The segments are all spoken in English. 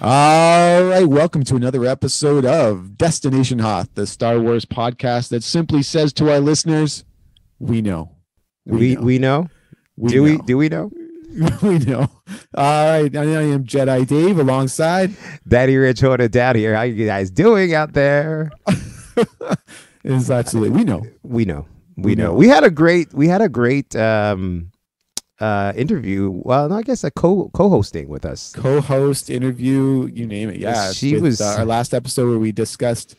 All right, welcome to another episode of Destination Hoth, the Star Wars podcast that simply says to our listeners, "We know, We know. we Do we know, do we know? we know." All right, I am Jedi Dave alongside. Daddy Rich Hoda Dad here. How you guys doing out there? Is absolutely we know. We know. We know. We had a great interview. Well, no, I guess a co-hosting with us. Co-host, interview, you name it. Yeah, She with, was our last episode where we discussed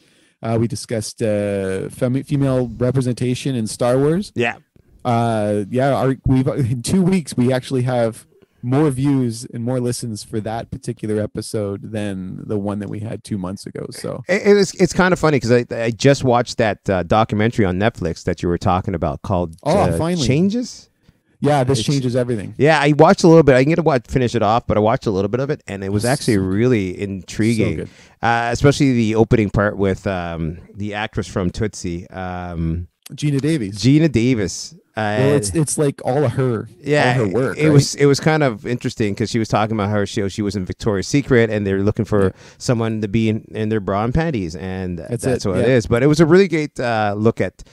female representation in Star Wars. Yeah. We've in 2 weeks we actually have more views and more listens for that particular episode than the one that we had 2 months ago. So It's kind of funny because I just watched that documentary on Netflix that you were talking about called finally Changes. Yeah, this changes everything. Yeah, I watched a little bit. I didn't get to finish it off, but I watched a little bit of it, and it was actually really intriguing. So good. Especially the opening part with the actress from Tootsie, Gina Davies. Gina Davis. Well, it's like all of her, all her work. It was kind of interesting because she was talking about her show. She was in Victoria's Secret, and they're looking for someone to be in their bra and panties, and that's what it is. But it was a really great look at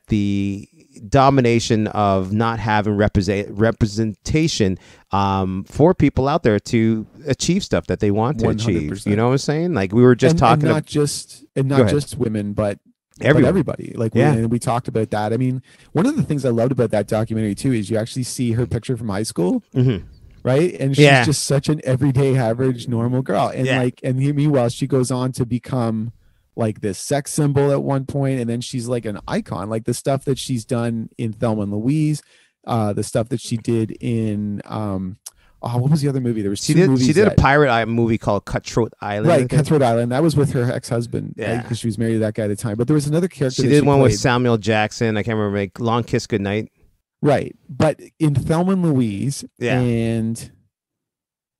the domination of not having representation for people out there to achieve stuff that they want to 100%. achieve. You know what I'm saying? Like we were just talking, and not just women, but everybody. Like we talked about that. I mean, one of the things I loved about that documentary too is you actually see her picture from high school. Mm-hmm. Right. And she's just such an everyday, average, normal girl. And meanwhile, she goes on to become like this sex symbol at one point, and then she's like an icon. Like the stuff that she's done in Thelma and Louise, the stuff that she did in what was the other movie? There was she did a pirate movie called Cutthroat Island. Right, Cutthroat Island. That was with her ex-husband, because she was married to that guy at the time. But there was another character. She did one with Samuel Jackson. I can't remember. Like Long Kiss Goodnight. Right, but in Thelma and Louise, and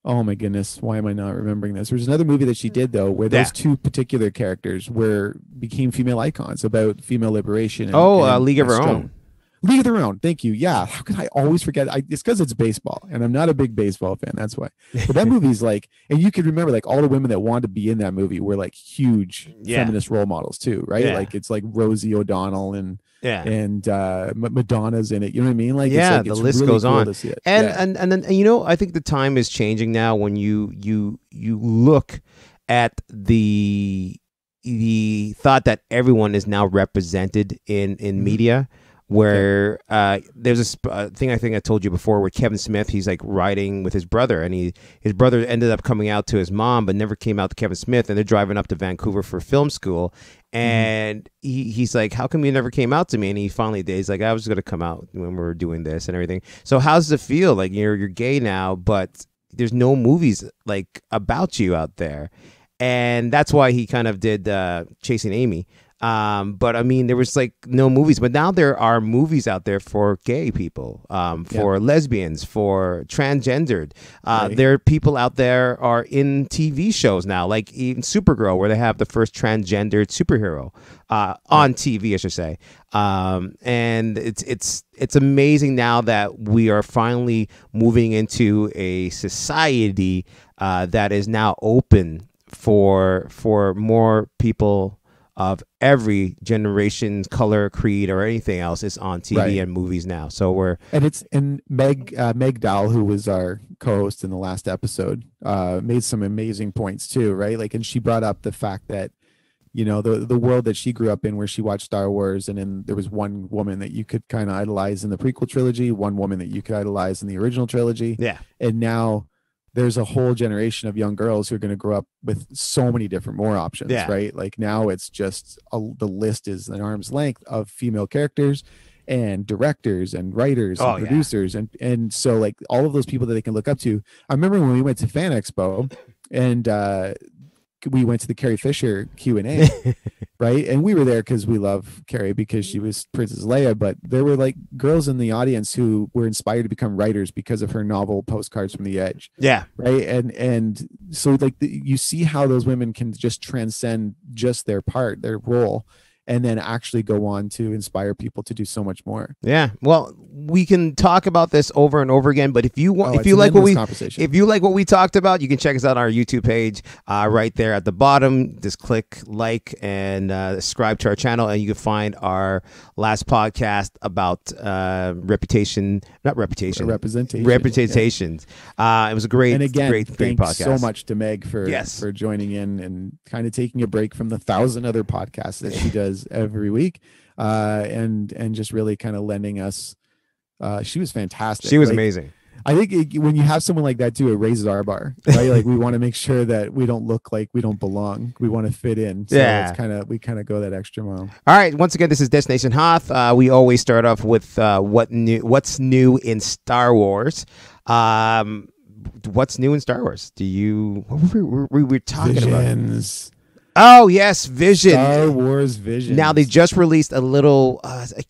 oh my goodness, why am I not remembering this? There's another movie that she did though, where those two particular characters became female icons about female liberation. And League of Her Own. League of Their Own. Thank you. Yeah. How could I always forget? It's because it's baseball, and I'm not a big baseball fan. That's why. But that movie's like, and you could remember like all the women that wanted to be in that movie were like huge feminist role models too, right? Yeah. Like it's like Rosie O'Donnell and Madonna's in it. You know what I mean? Like the list really goes cool on. to see it. And then I think the time is changing now when you look at the thought that everyone is now represented in media. Where there's this thing I think I told you before where Kevin Smith, he's like riding with his brother, and his brother ended up coming out to his mom but never came out to Kevin Smith, and they're driving up to Vancouver for film school, and he's like, how come you never came out to me? And he finally did. He's like, I was going to come out when we were doing this and everything. So how does it feel? Like you're gay now, but there's no movies like about you out there. And that's why he kind of did Chasing Amy. But I mean, there was like no movies, but now there are movies out there for gay people, for lesbians, for transgendered. There are people out there are in TV shows now, like even Supergirl, where they have the first transgendered superhero on TV, I should say. And it's amazing now that we are finally moving into a society that is now open for more people of every generation, color, creed, or anything else is on TV and movies now. So Meg Dahl, who was our co-host in the last episode, made some amazing points too, right? Like, and she brought up the fact that, you know, the world that she grew up in, where she watched Star Wars, and then there was one woman that you could kind of idolize in the prequel trilogy, one woman that you could idolize in the original trilogy, and now there's a whole generation of young girls who are going to grow up with so many different more options, right? Like now it's just the list is an arm's length of female characters and directors and writers and producers. And so like all of those people that they can look up to. I remember when we went to Fan Expo and we went to the Carrie Fisher Q&A, right? And we were there because we love Carrie because she was Princess Leia, but there were like girls in the audience who were inspired to become writers because of her novel Postcards from the Edge. Yeah. Right. And so like you see how those women can just transcend just their part, their role, and then actually go on to inspire people to do so much more. Yeah. Well, we can talk about this over and over again, but if you want, if you like what we talked about, you can check us out on our YouTube page, right there at the bottom. Just click like and subscribe to our channel, and you can find our last podcast about reputations. It was a great, and again, great thanks podcast. so much to Meg for joining in and kind of taking a break from the 1,000 other podcasts that she does every week, and just really kind of lending us. She was fantastic. She was amazing. I think when you have someone like that too, it raises our bar, right? Like we want to make sure that we don't look like we don't belong. We want to fit in. So we kind of go that extra mile. All right. Once again, this is Destination Hoth. We always start off with what's new in Star Wars. What's new in Star Wars? What were we talking Visions. about? Oh, yes, Vision. Star Wars Vision. Now, they just released a little,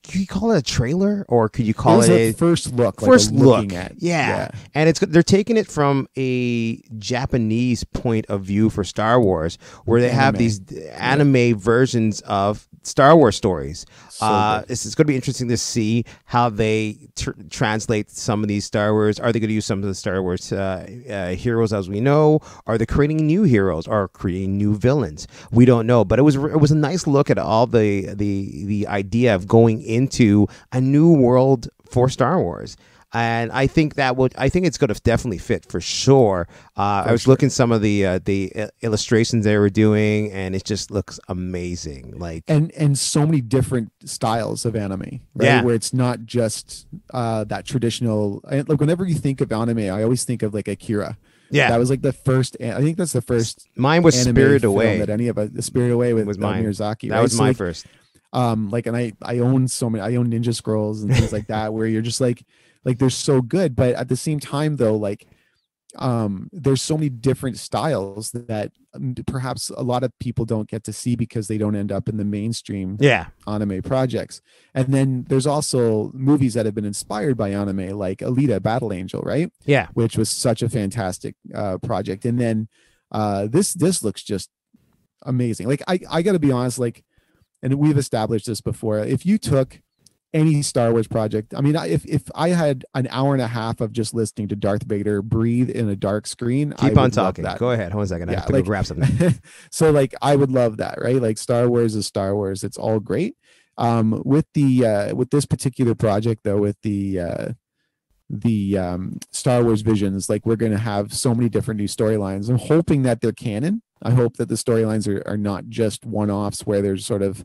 could you call it a trailer? Or could you call it a first look? First look. At. Yeah. And they're taking it from a Japanese point of view for Star Wars, where they have these anime versions of Star Wars stories. It's going to be interesting to see how they translate some of these Star Wars. Are they going to use some of the Star Wars heroes as we know? Are they creating new heroes or creating new villains? We don't know, but it was a nice look at all the idea of going into a new world for Star Wars. And I think it's going to definitely fit for sure. I was looking at some of the illustrations they were doing, and it just looks amazing. Like and so many different styles of anime, right? Yeah. Where it's not just that traditional. Like whenever you think of anime, I always think of like Akira. Yeah, that was like the first. I think that's the first. Mine was Spirited Away. That any of us, Spirited Away with Miyazaki. That was my first. And I own so many. I own Ninja Scrolls and things like that, where you're just like they're so good, but at the same time though, like there's so many different styles that perhaps a lot of people don't get to see because they don't end up in the mainstream anime projects. And then there's also movies that have been inspired by anime, like Alita Battle Angel, right? Yeah, which was such a fantastic project. And then this looks just amazing. Like I got to be honest, like, and we've established this before. If you took any Star Wars project, I mean, if I had an hour and a half of just listening to Darth Vader breathe in a dark screen, keep on talking. Go ahead. Hold on a second. I have to grab something. So like, I would love that, right? Like Star Wars is Star Wars. It's all great. With this particular project though, with the Star Wars Visions, like we're going to have so many different new storylines. I'm hoping that they're canon. I hope that the storylines are not just one-offs where there's sort of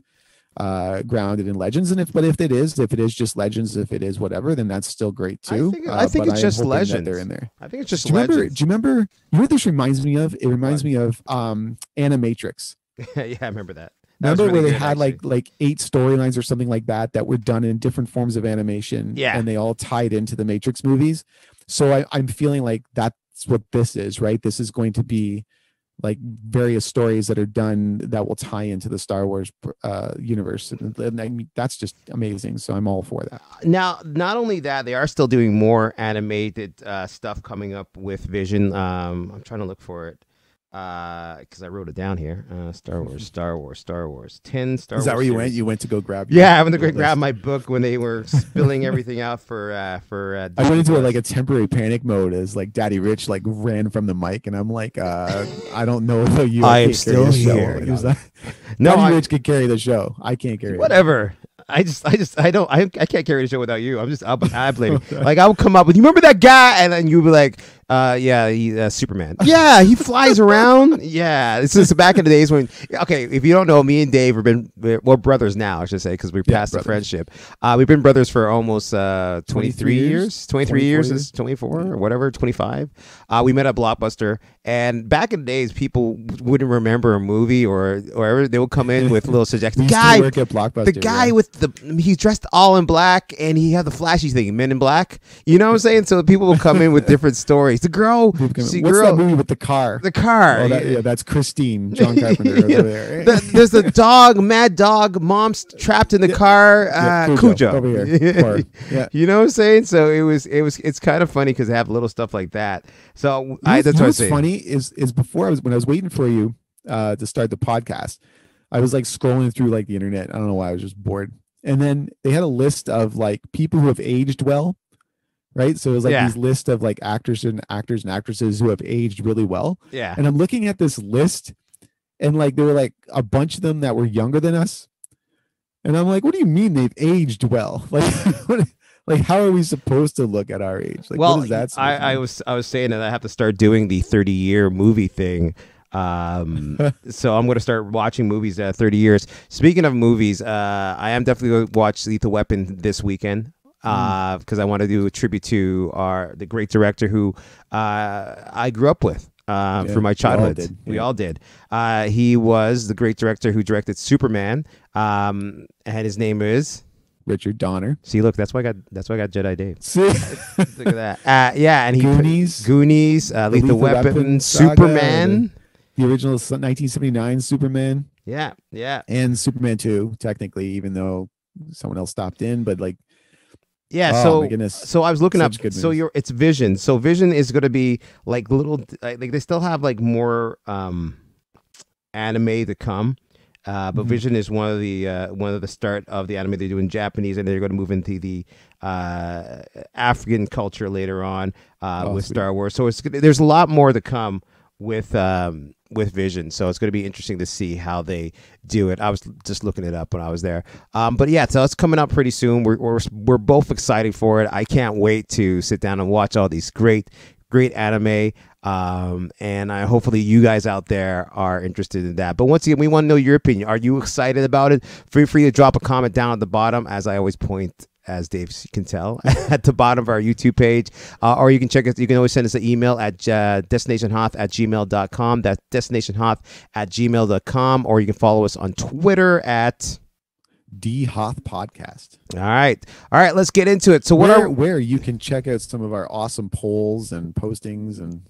grounded in legends, and if it is just legends, if it is whatever, then that's still great too. I think it's just legends. They're in there. I think it's just legends. Do you remember? You know what this reminds me of? It reminds me of Animatrix. Yeah, I remember that. Remember really where they had like 8 storylines or something like that were done in different forms of animation, and they all tied into the Matrix movies. So I'm feeling like that's what this is, right? This is going to be like various stories that are done that will tie into the Star Wars universe. And I mean, that's just amazing. So I'm all for that. Now, not only that, they are still doing more animated stuff coming up with Vision. I'm trying to look for it because I wrote it down here. Star Wars. 10 Star Wars. Is that where you went? You went to go grab? Yeah, I went to go grab my book when they were spilling everything out for. I went into like a temporary panic mode as like Daddy Rich like ran from the mic, and I'm like, I don't know if you. I am still here. Daddy Rich could carry the show. I can't carry it. Whatever. I can't carry the show without you. I blame you. Like I would come up with, you remember that guy? And then you'd be like, yeah, he's Superman. Yeah, he flies around. Yeah, this is back in the days when, okay, if you don't know, me and Dave we're brothers now, I should say, because we're past the friendship. We've been brothers for almost 23 years. 23 years is 24 or whatever, 25. We met at Blockbuster, and back in the days, people wouldn't remember a movie or whatever. They would come in with little suggestions. The guy work at Blockbuster, the guy with he's dressed all in black, and he had the flashy thing, Men in Black. You know what I'm saying? So people will come in with different stories. The girl, what's that movie with the car? The car. Oh, that's Christine, John Carpenter over there. There's a dog, mad dog. Mom's trapped in the car. Cujo over here. You know what I'm saying? So it's kind of funny because they have little stuff like that. So that's what's funny is before when I was waiting for you to start the podcast. I was like scrolling through like the internet. I don't know why, I was just bored. And then they had a list of like people who have aged well, right? So it was like Yeah. these list of like actors and actresses who have aged really well. Yeah. And I'm looking at this list, and like there were like a bunch of them that were younger than us. And I'm like, what do you mean they've aged well? Like, like how are we supposed to look at our age? Like, Well, what is that? I was saying that I have to start doing the 30-year movie thing. So I'm going to start watching movies at 30 years. Speaking of movies, I am definitely going to watch Lethal Weapon this weekend. Because I want to do a tribute to the great director who I grew up with for my childhood. We all did. He was the great director who directed Superman, and his name is Richard Donner. See, look, that's why I got Jedi Dave. See? Look at that. Yeah, and he Goonies, Lethal Weapon, saga, Superman, the original 1979 Superman. Yeah, and Superman 2, technically, even though someone else stopped in, but like. Yeah, oh, my goodness. So I was looking up. So movies. it's Vision. So Vision is going to be like little, like they still have like more anime to come, but Vision is one of the start of the anime they do in Japanese, and they're going to move into the African culture later on with sweet. Star Wars. So there's a lot more to come with Vision, so it's going to be interesting to see how they do it. I was just looking it up when I was there, but yeah, so it's coming up pretty soon. We're both excited for it. I can't wait to sit down and watch all these great anime, and hopefully you guys out there are interested in that. But once again, we want to know your opinion. Are you excited about it? Feel free to drop a comment down at the bottom, as I always point, as Dave can tell, at the bottom of our YouTube page. Or you can check us. You can always send us an email at destinationhoth@gmail.com. That's destinationhoth@gmail.com. Or you can follow us on Twitter at D Hoth Podcast. All right. Let's get into it. So where you can check out some of our awesome polls and postings and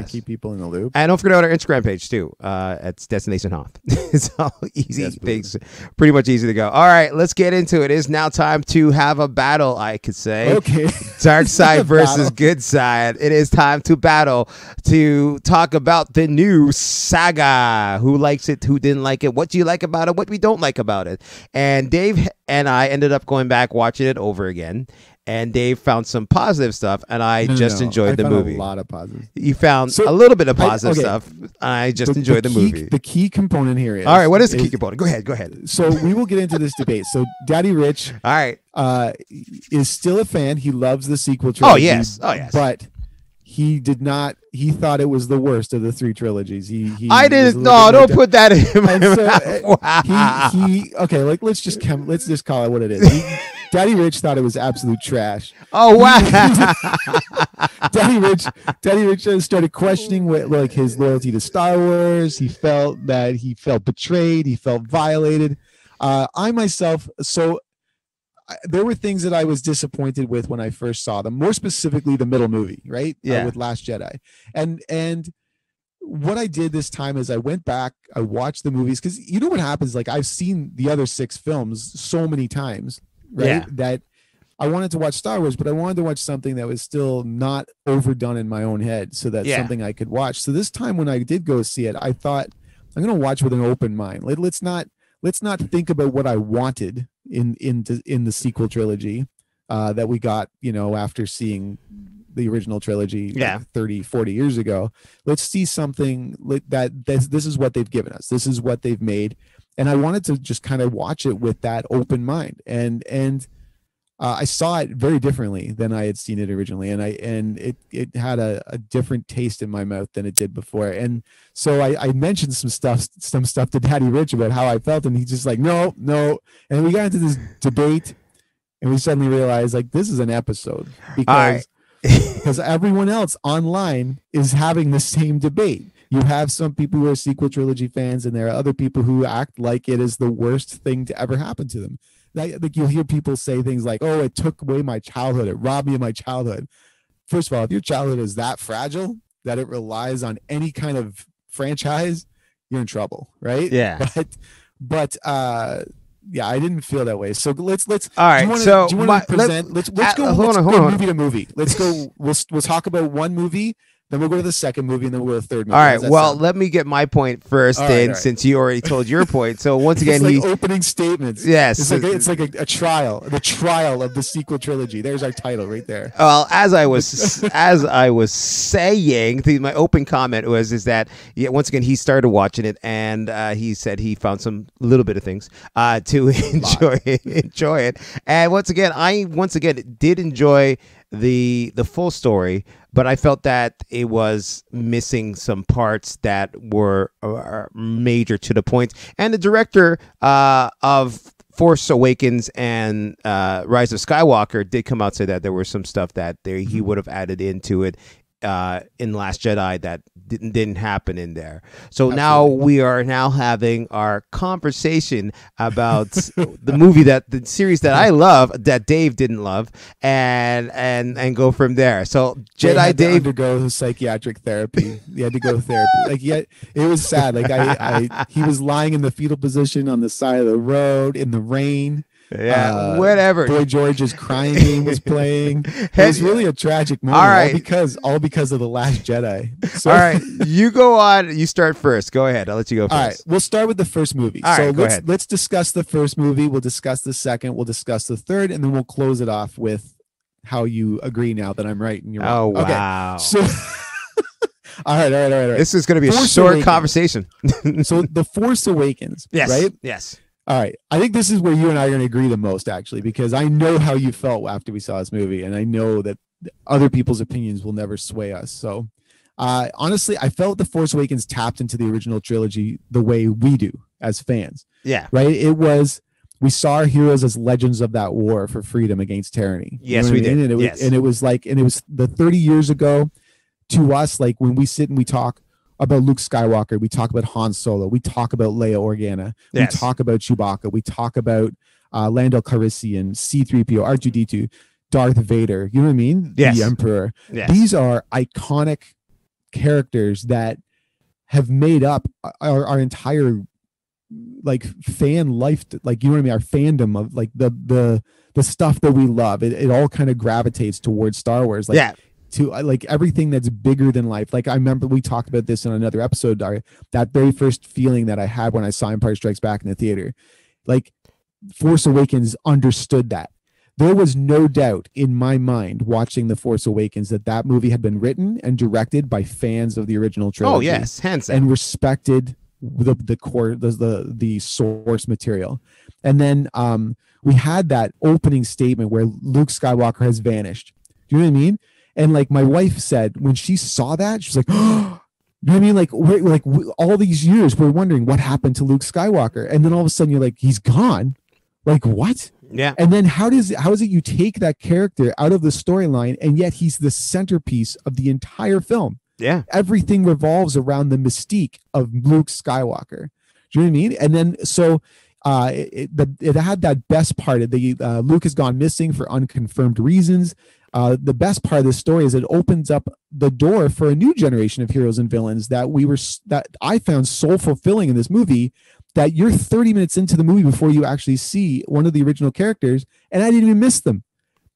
keep people in the loop. And don't forget about our Instagram page too. It's Destination Hoth. It's all easy things, pretty much easy to go. All right, let's get into it. It is now time to have a battle, I could say. Okay. Dark side versus good side. It is time to battle, to talk about the new saga. Who likes it? Who didn't like it? What do you like about it? What we don't like about it? And Dave and I ended up going back watching it over again, and Dave found some positive stuff, and I enjoyed the movie. A lot of positive. You found a little bit of positive stuff. I just enjoyed the movie. The key component here is, all right. What is the key component? Go ahead. So we will get into this debate. So Daddy Rich, all right, is still a fan. He loves the sequel trilogy. Oh yes. But he did not. He thought it was the worst of the 3 trilogies. I didn't. No, don't put that in my mouth. Wow. Okay. Like let's just call it what it is. Daddy Rich thought it was absolute trash. Oh wow! Daddy Rich started questioning like his loyalty to Star Wars. He felt betrayed. He felt violated. I myself, there were things that I was disappointed with when I first saw them. More specifically, the middle movie, right? Yeah. With Last Jedi, and what I did this time is I went back, I watched the movies, because you know what happens. Like I've seen the other 6 films so many times. Right. Yeah. That I wanted to watch Star Wars, but I wanted to watch something that was still not overdone in my own head, so that's something I could watch. So this time when I did go see it, I thought I'm going to watch with an open mind. Let's not think about what I wanted in the sequel trilogy that we got, after seeing the original trilogy 30, 40 years ago. Let's see something that this is what they've given us. This is what they've made. And I wanted to just kind of watch it with that open mind, and I saw it very differently than I had seen it originally, and it had a different taste in my mouth than it did before. And so I mentioned some stuff to Daddy Rich about how I felt, and he's just like, no, and we got into this debate, and we suddenly realized like this is an episode because everyone else online is having the same debate. You have some people who are sequel trilogy fans, and there are other people who act like it is the worst thing to ever happen to them. Like you'll hear people say things like, "Oh, it took away my childhood. It robbed me of my childhood." First of all, if your childhood is that fragile that it relies on any kind of franchise, you're in trouble, right? Yeah. But yeah, I didn't feel that way. So let's. All right. Do you want to present? Let's go. Let's go movie to movie. Let's go. We'll talk about one movie, Then we'll go to the second movie, and then we'll go to the third movie. All How right. does that Well, sound? let me get my point first, All right, then, all right. since you already told your point. So once again, It's he. like opening statements. Yes. It's like a trial, the trial of the sequel trilogy. There's our title right there. Well, as I was saying, my open comment is that once again he started watching it, and he said he found some little bit of things to enjoy it. And once again, I did enjoy the full story, but I felt that it was missing some parts that were major to the point. And the director of Force Awakens and Rise of Skywalker did come out and say that there was some stuff that he would have added into it in Last Jedi that didn't happen in there. So now we are having our conversation about the series that I love, that Dave didn't love, and go from there. So Jedi Dave undergo psychiatric therapy. He had to go therapy. Like, it was sad. Like he was lying in the fetal position on the side of the road in the rain. Yeah, whatever. Boy George's crying game was playing. It was really a tragic moment. All right. all because of the Last Jedi. So, all right, you go on. You start first. Go ahead. I'll let you go first. All right, we'll start with the first movie. All so right, go ahead. let's discuss the first movie. We'll discuss the second. We'll discuss the third, and then we'll close it off with how you agree now that I'm right and you're wrong. Oh, wow. Okay, so all right. This is going to be a Force short Awakens. conversation. So The Force Awakens, Yes. right? Yes. All right. I think this is where you and I are going to agree the most, actually, because I know how you felt after we saw this movie, and I know that other people's opinions will never sway us. So, honestly, I felt The Force Awakens tapped into the original trilogy the way we do as fans. Yeah. Right? We saw our heroes as legends of that war for freedom against tyranny. Yes, what we I mean? did. And it was the 30 years ago to us, like when we sit and we talk about Luke Skywalker, we talk about Han Solo, we talk about Leia Organa, Yes. we talk about Chewbacca, we talk about Lando Calrissian, C-3PO, R2-D2, Darth Vader, you know what I mean? Yes. The Emperor. Yes. These are iconic characters that have made up our entire like fan life, like, you know what I mean, our fandom of like the stuff that we love. It all kind of gravitates towards Star Wars. Like, Yeah. to like everything that's bigger than life. Like, I remember we talked about this in another episode, that very first feeling that I had when I saw Empire Strikes Back in the theater. Like, Force Awakens understood that. There was no doubt in my mind watching The Force Awakens that movie had been written and directed by fans of the original trilogy. Oh, yes. Hands down. And respected the core, the source material. And then we had that opening statement where Luke Skywalker has vanished. Do you know what I mean? And like my wife said, when she saw that, she's like, oh, you know what I mean? Like, all these years we're wondering what happened to Luke Skywalker. And then all of a sudden you're like, he's gone. Like, what? Yeah. And then how is it you take that character out of the storyline and yet he's the centerpiece of the entire film? Yeah. Everything revolves around the mystique of Luke Skywalker. Do you know what I mean? And then so it had that best part of Luke has gone missing for unconfirmed reasons. The best part of this story is it opens up the door for a new generation of heroes and villains that I found so fulfilling in this movie, that you're 30 minutes into the movie before you actually see one of the original characters, and I didn't even miss them.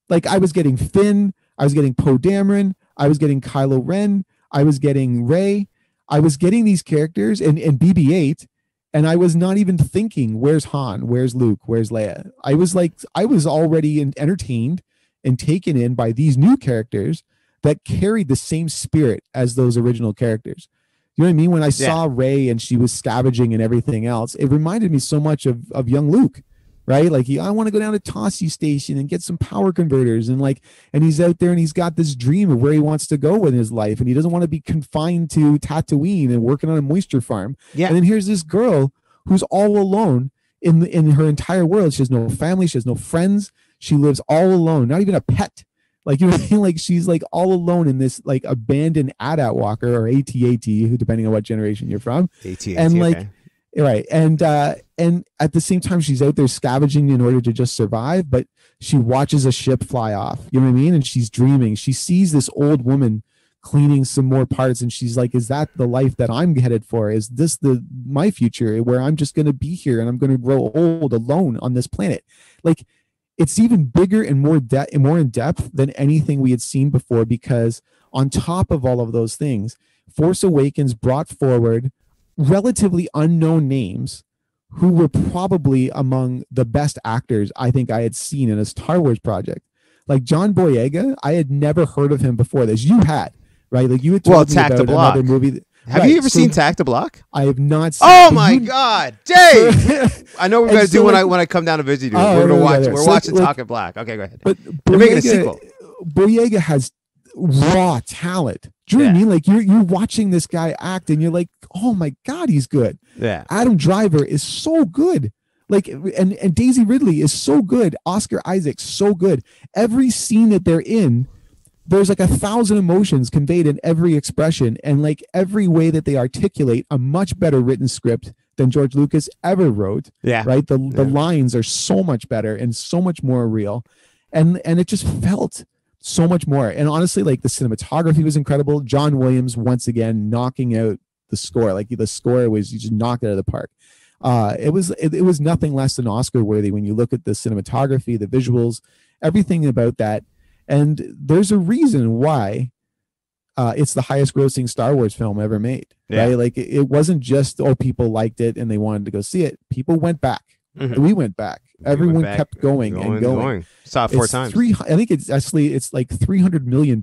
Like, I was getting Finn, I was getting Poe Dameron, I was getting Kylo Ren, I was getting Rey, I was getting these characters and BB-8, and I was not even thinking, where's Han, where's Luke, where's Leia? I was already entertained and taken in by these new characters that carried the same spirit as those original characters. You know what I mean? When I saw Rey and she was scavenging and everything else, it reminded me so much of young Luke, right? Like, I want to go down to Tossie Station and get some power converters, and he's out there and he's got this dream of where he wants to go in his life, and he doesn't want to be confined to Tatooine and working on a moisture farm. Yeah. And then here's this girl who's all alone in her entire world. She has no family, she has no friends. She lives all alone, not even a pet. Like, you know what I mean? Like, she's like all alone in this like abandoned AT-AT walker, or AT-AT, depending on what generation you're from. AT-AT, and like, okay. Right. And at the same time, she's out there scavenging in order to just survive, but she watches a ship fly off. You know what I mean? And she's dreaming. She sees this old woman cleaning some more parts, and she's like, is that the life that I'm headed for? Is this my future, where I'm just going to be here and I'm going to grow old alone on this planet? Like, it's even bigger and more in depth than anything we had seen before, because on top of all of those things, Force Awakens brought forward relatively unknown names who were probably among the best actors I think I had seen in a Star Wars project. Like John Boyega, I had never heard of him before this. You had, right? Like you had told me about another movie. Have you ever seen Tac to Block? I have not seen. Oh my God, Dave! I know what we're gonna do when I come down to visit you. We're gonna watch. We're watching Tac to Block. Okay, go ahead. But they're making a sequel. Boyega has raw talent. Do you know what I mean? Like you're watching this guy act, and you're like, oh my God, he's good. Yeah. Adam Driver is so good. Like, and Daisy Ridley is so good. Oscar Isaac's so good. Every scene that they're in, there's like 1,000 emotions conveyed in every expression, and like every way that they articulate a much better written script than George Lucas ever wrote. Yeah. Right. The lines are so much better and so much more real. And it just felt so much more. And honestly, like the cinematography was incredible. John Williams, once again, knocking out the score. Like the score was, you just knocked it out of the park. It was nothing less than Oscar worthy when you look at the cinematography, the visuals, everything about that. And there's a reason why it's the highest grossing Star Wars film ever made. Yeah. Right? Like it wasn't just, people liked it and they wanted to go see it. People went back. Mm-hmm. We went back. Everyone kept going and going. Saw it 4 times. I think it's like $300 million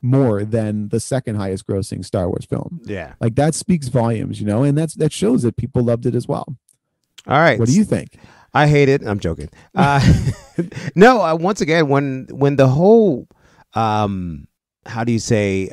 more than the second highest grossing Star Wars film. Yeah. Like that speaks volumes, and that shows that people loved it as well. All right. What do you think? I hate it. I'm joking. No, once again, when the whole, how do you say,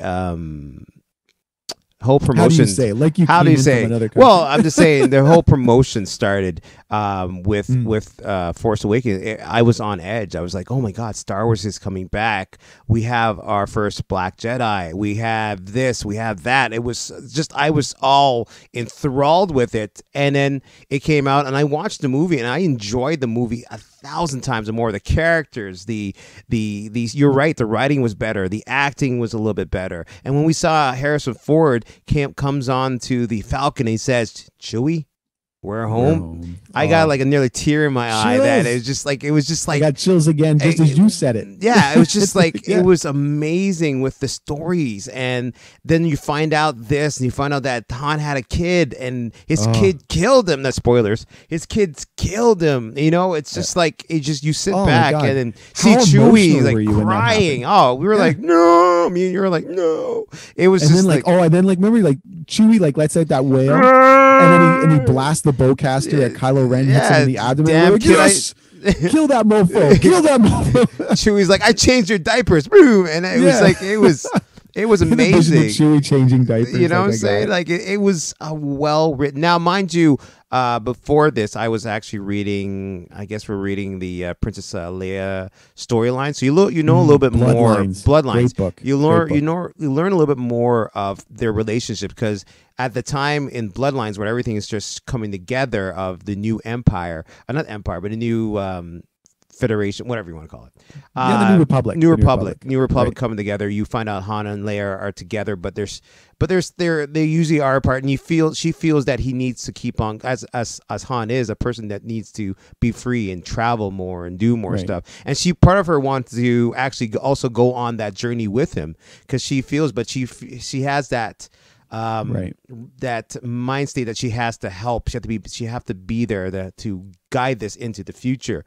whole promotion. How do you say? Like you how do you say? From another country. Well, I'm just saying the whole promotion started with Force Awakens. I was on edge. I was like, oh my God, Star Wars is coming back. We have our first Black Jedi. We have this. We have that. It was just, I was all enthralled with it. And then it came out and I watched the movie and I enjoyed the movie 1,000 times more. The characters, the you're right, the writing was better, the acting was a little bit better. And when we saw Harrison Ford comes on to the Falcon, he says, Chewie, we're home. I got like a nearly tear in my eye. That it was just like I got chills again, just as you said it. Yeah, it was just like it was amazing with the stories, and then you find out this, and you find out that Han had a kid, and his kid killed him. That's spoilers. His kids killed him. It's just like you sit back and then see Chewie like crying. Oh, we were like, no. Me and you were like, no. It was and just then and then remember Chewie lets out that wail, and then he blasts the bowcaster at Kylo Ren, hits him in the abdomen. Damn, like, yes! Kill that mofo! Kill that mofo! Chewie's like, I changed your diapers, boom, and it was like it was amazing. Chewie changing diapers. You know what I'm saying? Like it was well written. Now, mind you, before this, I was actually reading. I guess we're reading the Princess Leia storyline. So you know a little bit more. Bloodlines. Great book. You learn a little bit more of their relationship, because at the time in Bloodlines, when everything is just coming together of the new empire, not empire, but a new Federation, whatever you want to call it. The New Republic. New Republic right. Coming together. You find out Han and Leia are together, but they usually are apart, and she feels that he needs to keep on, as Han is a person that needs to be free and travel more and do more stuff. And part of her wants to actually also go on that journey with him, because she feels, but she has that that mind state that she has to help. She have to be there to guide this into the future.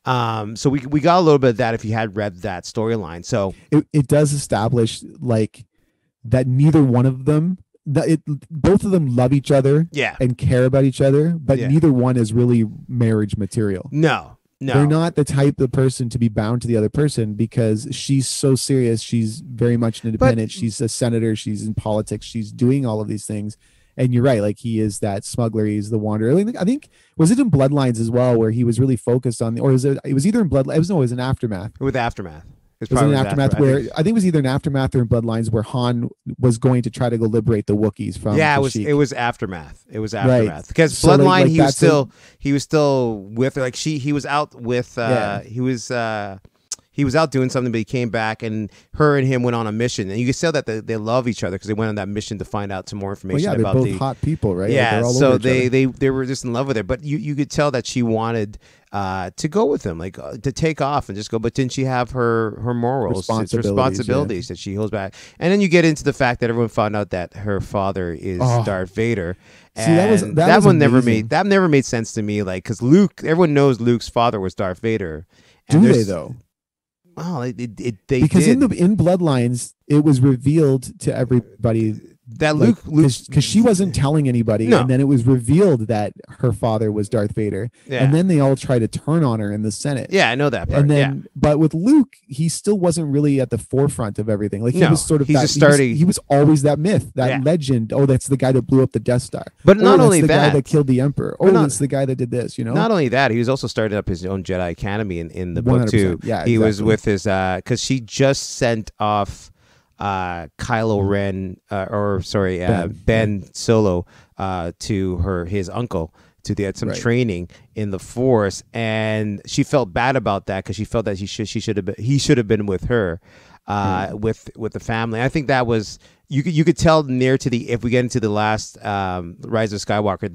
So we got a little bit of that if you had read that storyline. So it does establish that neither one of them, both of them love each other and care about each other, but neither one is really marriage material. No. They're not the type of person to be bound to the other person, because she's so serious. She's very much independent. She's a senator. She's in politics. She's doing all of these things. And you're right. Like, he is that smuggler. He's the wanderer. I think was it in Bloodlines as well, where he was really focused on, or it was either in Bloodlines. It was in Aftermath. With Aftermath. It was in Aftermath where I think it was either in Aftermath or in Bloodlines, where Han was going to try to go liberate the Wookiees from. Yeah, it was Aftermath. It was Aftermath, because Bloodline, he was still with her. Like he was out with he he was out doing something, but he came back, and her and him went on a mission, and you could tell that they love each other because they went on that mission to find out some more information Well, yeah, about they're both hot people, right? Yeah, they're all so over each other. they were just in love with her, but you could tell that she wanted to go with him, like to take off and just go. But didn't she have her morals, responsibilities that she holds back? And then you get into the fact that everyone found out that her father is Darth Vader. See, that was never made sense to me. Like, because everyone knows Luke's father was Darth Vader. And do they though? Well, they because did. in Bloodlines, it was revealed to everybody that Luke, because she wasn't telling anybody, and then it was revealed that her father was Darth Vader, and then they all try to turn on her in the Senate. Yeah, I know that part. And then, but with Luke, he still wasn't really at the forefront of everything. Like he was sort of he was always that myth, that legend. Oh, that's the guy that blew up the Death Star. But not only the that, guy that killed the Emperor. Oh, that's the guy that did this. You know. Not only that, he was also starting up his own Jedi Academy in the book too. Yeah, he was with his because she just sent off Kylo Ren Ben Solo to his uncle to get some training in the Force, and she felt bad about that because she felt that he should have been with her with the family. I think that was you could tell if we get into the last Rise of Skywalker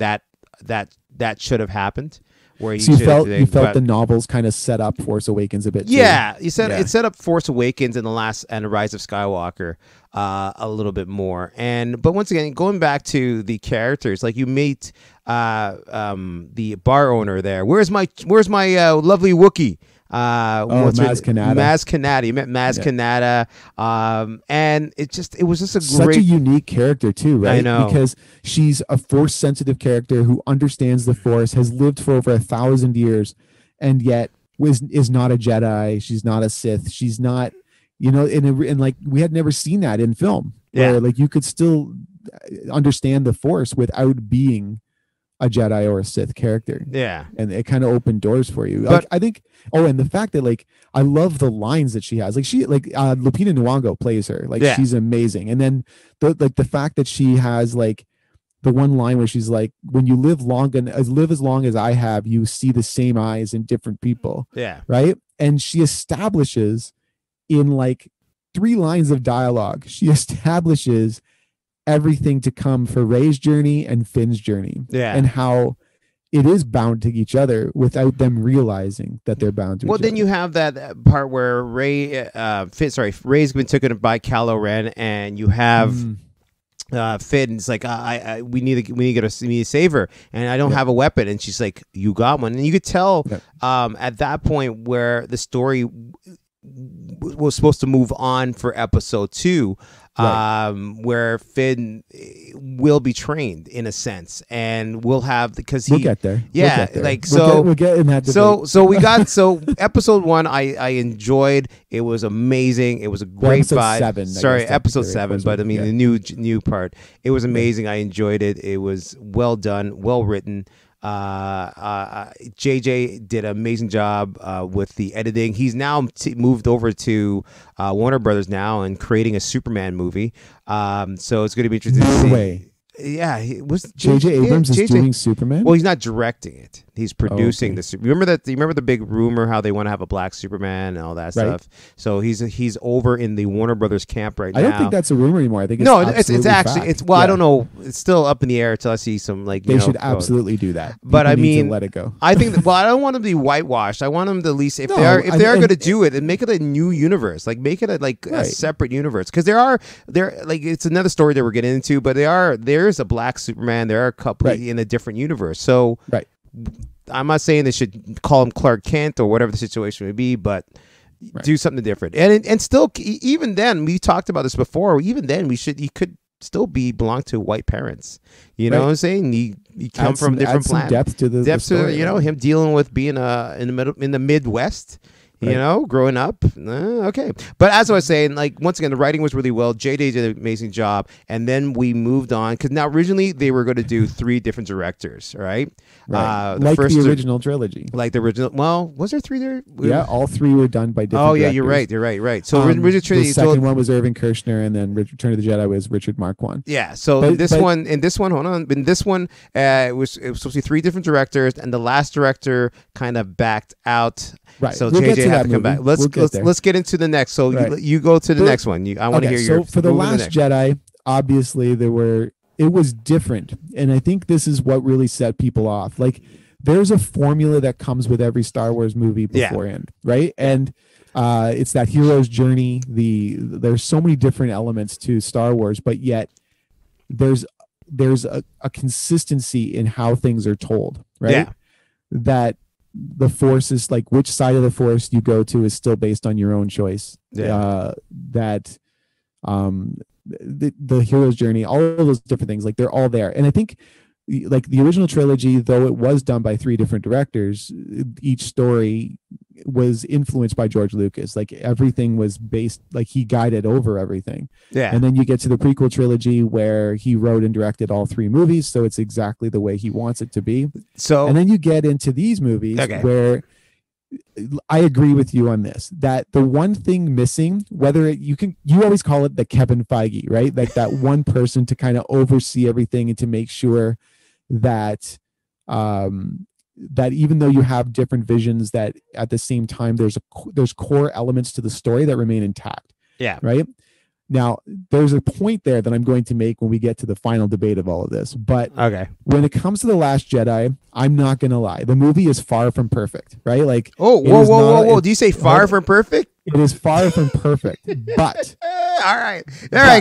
that should have happened. Where you felt the novels kind of set up Force Awakens a bit. Yeah, it set up Force Awakens and the Rise of Skywalker a little bit more. But once again, going back to the characters, like you meet the bar owner there. Where's my lovely Wookiee? Maz Kanata. You met Maz Kanata, and it was just such a unique character too, right? I know, because she's a Force sensitive character who understands the Force, has lived for over 1,000 years, and yet is not a Jedi. She's not a Sith. She's not, and like we had never seen that in film, where like you could still understand the Force without being a Jedi or a Sith character. Yeah. And it kind of opened doors for you. But I think, and the fact that like, I love the lines that she has. Like Lupita Nyong'o plays her. Like she's amazing. And then the fact that she has like the one line where she's like, when you live as long as I have, you see the same eyes in different people. Yeah. Right. And she establishes in like 3 lines of dialogue, she establishes everything to come for Rey's journey and Finn's journey, and how it is bound to each other without them realizing that they're bound to each other. Well, then you have that part where Rey's been taken by Kylo Ren, and you have Finn's like, we need to save her, and I don't have a weapon, and she's like, you got one, and you could tell at that point where the story was supposed to move on for episode 2. Where Finn will be trained in a sense, and we'll have we'll get there. Yeah, we'll get in that debate. So episode 1, I enjoyed. It was amazing. It was a great vibe. Episode 7, but I mean the new part. It was amazing. I enjoyed it. It was well done, well written. JJ did an amazing job with the editing. He's now moved over to Warner Brothers now and creating a Superman movie. So it's going to be interesting to see. Way. Yeah, J.J. Abrams is doing Superman. Well, he's not directing it; he's producing the. Remember that? You remember the big rumor how they want to have a black Superman and all that stuff. So he's over in the Warner Brothers camp right now. I don't think that's a rumor anymore. I think it's actually fact. I don't know. It's still up in the air until I see some they should absolutely do that. But I mean, let it go. I think. I don't want them to be whitewashed. I want them to at least if they are going to do it and make it a new universe, like make it a separate universe, because it's another story that we're getting into, but there's a black Superman. There are a couple in a different universe. So I'm not saying they should call him Clark Kent or whatever the situation may be, but do something different. And still, even then, we talked about this before. Even then, he could still belong to white parents. You know what I'm saying? He come from different planets. Depth to the story, him dealing with being in the Midwest. Growing up. Okay. But as I was saying, like, once again, the writing was really well. JJ did an amazing job. And then we moved on. Because now originally they were going to do 3 different directors, right? Like the original trilogy. Like the original. Well, was there 3 there? Yeah, all 3 were done by different directors. You're right. So original trilogy. The second one was Irvin Kershner, and then Return of the Jedi was Richard Marquand. Yeah. So hold on. In this one, it was supposed to be 3 different directors, and the last director kind of backed out. Right. So we'll JJ Okay, to have that to come movie. back. Let's get into the next. So Right. you go to the next one. I want to hear your. So for the Last Jedi, obviously it was different, and I think this is what really set people off. Like, there's a formula that comes with every Star Wars movie beforehand, right? And it's that hero's journey. There's so many different elements to Star Wars, but yet there's a consistency in how things are told, right? Yeah. That the Force is like, which side of the Force you go to is still based on your own choice. That the hero's journey, all of those different things, like they're all there. And I think like the original trilogy, though it was done by 3 different directors, each story was influenced by George Lucas. Like everything was based, like he guided over everything. Yeah. And then you get to the prequel trilogy where he wrote and directed all 3 movies, so it's exactly the way he wants it to be. So and then you get into these movies where I agree with you on this, that the one thing missing, you always call it the Kevin Feige, right? Like that one person to kind of oversee everything and to make sure that that even though you have different visions, that at the same time there's core elements to the story that remain intact. Yeah. Right. Now, there's a point there that I'm going to make when we get to the final debate of all of this. But when it comes to The Last Jedi, I'm not going to lie. The movie is far from perfect, right? Like, whoa. Do you say far from perfect? It is far from perfect. But all right,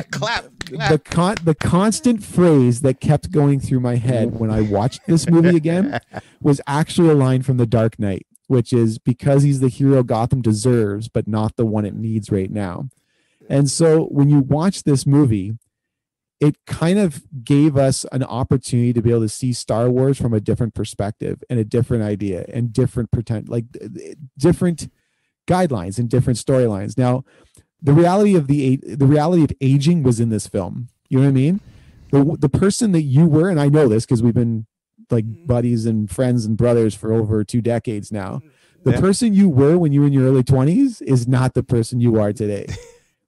clap. The constant phrase that kept going through my head when I watched this movie again was actually a line from The Dark Knight, which is, because he's the hero Gotham deserves, but not the one it needs right now. And so when you watch this movie, it kind of gave us an opportunity to be able to see Star Wars from a different perspective and a different idea and different different guidelines and different storylines. Now, the reality of aging was in this film. You know what I mean? The person that you were, and I know this because we've been like buddies and friends and brothers for over 2 decades now. The person you were when you were in your early 20s is not the person you are today.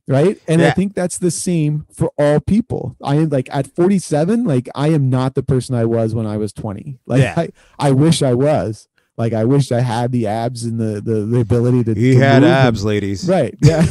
Right. And I think that's the same for all people. I am like at 47, like I am not the person I was when I was 20. Like I wish I was. Like I wish I had the abs and the ability to. He had abs, ladies. Right. Yeah.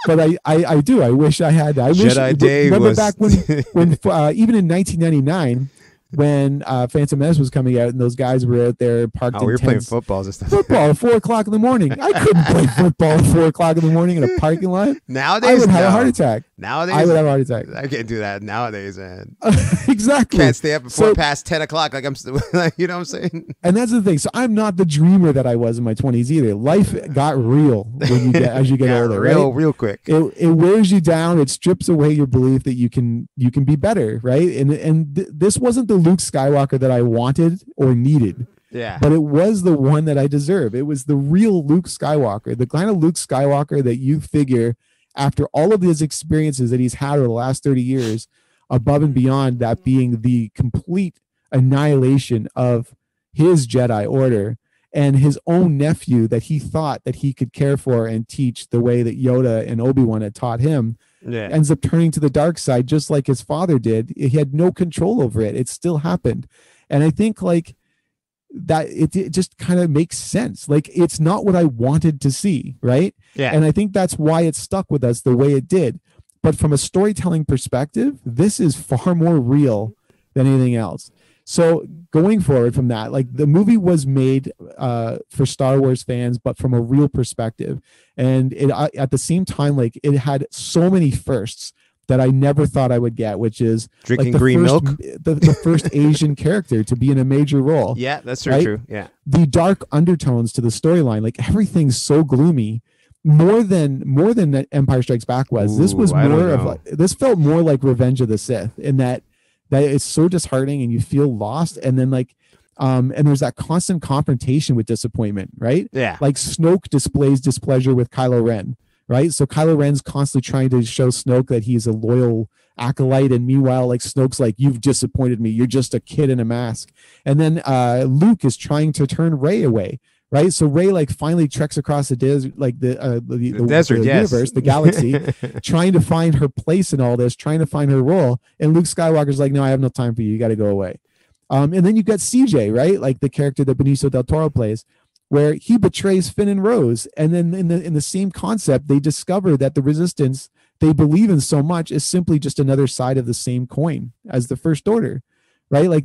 But I do. I wish I had. I wish. Jedi Dave remember was back when even in 1999. When Phantom Menace was coming out and those guys were out there parked in we were playing football and stuff. Football at 4:00 in the morning. I couldn't play football at 4:00 in the morning in a parking lot. Nowadays, I would have a heart attack. Nowadays, I would have a heart attack. I can't do that nowadays, man. Exactly. Can't stay up before past 10 o'clock. Like I'm, you know what I'm saying? And that's the thing. So I'm not the dreamer that I was in my 20s either. Life got real when as you get older. Real quick. It wears you down. It strips away your belief that you can be better, right? And this wasn't the Luke Skywalker that I wanted or needed. Yeah. But it was the one that I deserve. It was the real Luke Skywalker, the kind of Luke Skywalker that you figure after all of his experiences that he's had over the last 30 years, above and beyond that being the complete annihilation of his Jedi Order and his own nephew that he thought that he could care for and teach the way that Yoda and Obi-Wan had taught him. Ends up turning to the dark side just like his father did. He had no control over it. It still happened. And I think like that it just kind of makes sense. Like it's not what I wanted to see, right? Yeah. And I think that's why it stuck with us the way it did. But from a storytelling perspective, this is far more real than anything else. So going forward from that, like the movie was made for Star Wars fans, but from a real perspective. And it at the same time, like it had so many firsts that I never thought I would get, which is drinking like green milk, the first Asian character to be in a major role. Yeah, that's true. Yeah. The dark undertones to the storyline, like everything's so gloomy. More than Empire Strikes Back was. This was more of like, this felt more like Revenge of the Sith in that it's so disheartening and you feel lost. And then like, and there's that constant confrontation with disappointment, right? Yeah. Like Snoke displays displeasure with Kylo Ren, right? So Kylo Ren's constantly trying to show Snoke that he's a loyal acolyte. And meanwhile, like Snoke's like, you've disappointed me. You're just a kid in a mask. And then Luke is trying to turn Rey away. Right, so Rey like finally treks across the desert, like the desert, the universe, the galaxy, trying to find her place in all this, trying to find her role. And Luke Skywalker's like, "No, I have no time for you. You got to go away." And then you got CJ, right, like the character that Benicio del Toro plays, where he betrays Finn and Rose, and then in the same concept, they discover that the Resistance they believe in so much is simply just another side of the same coin as the First Order, right?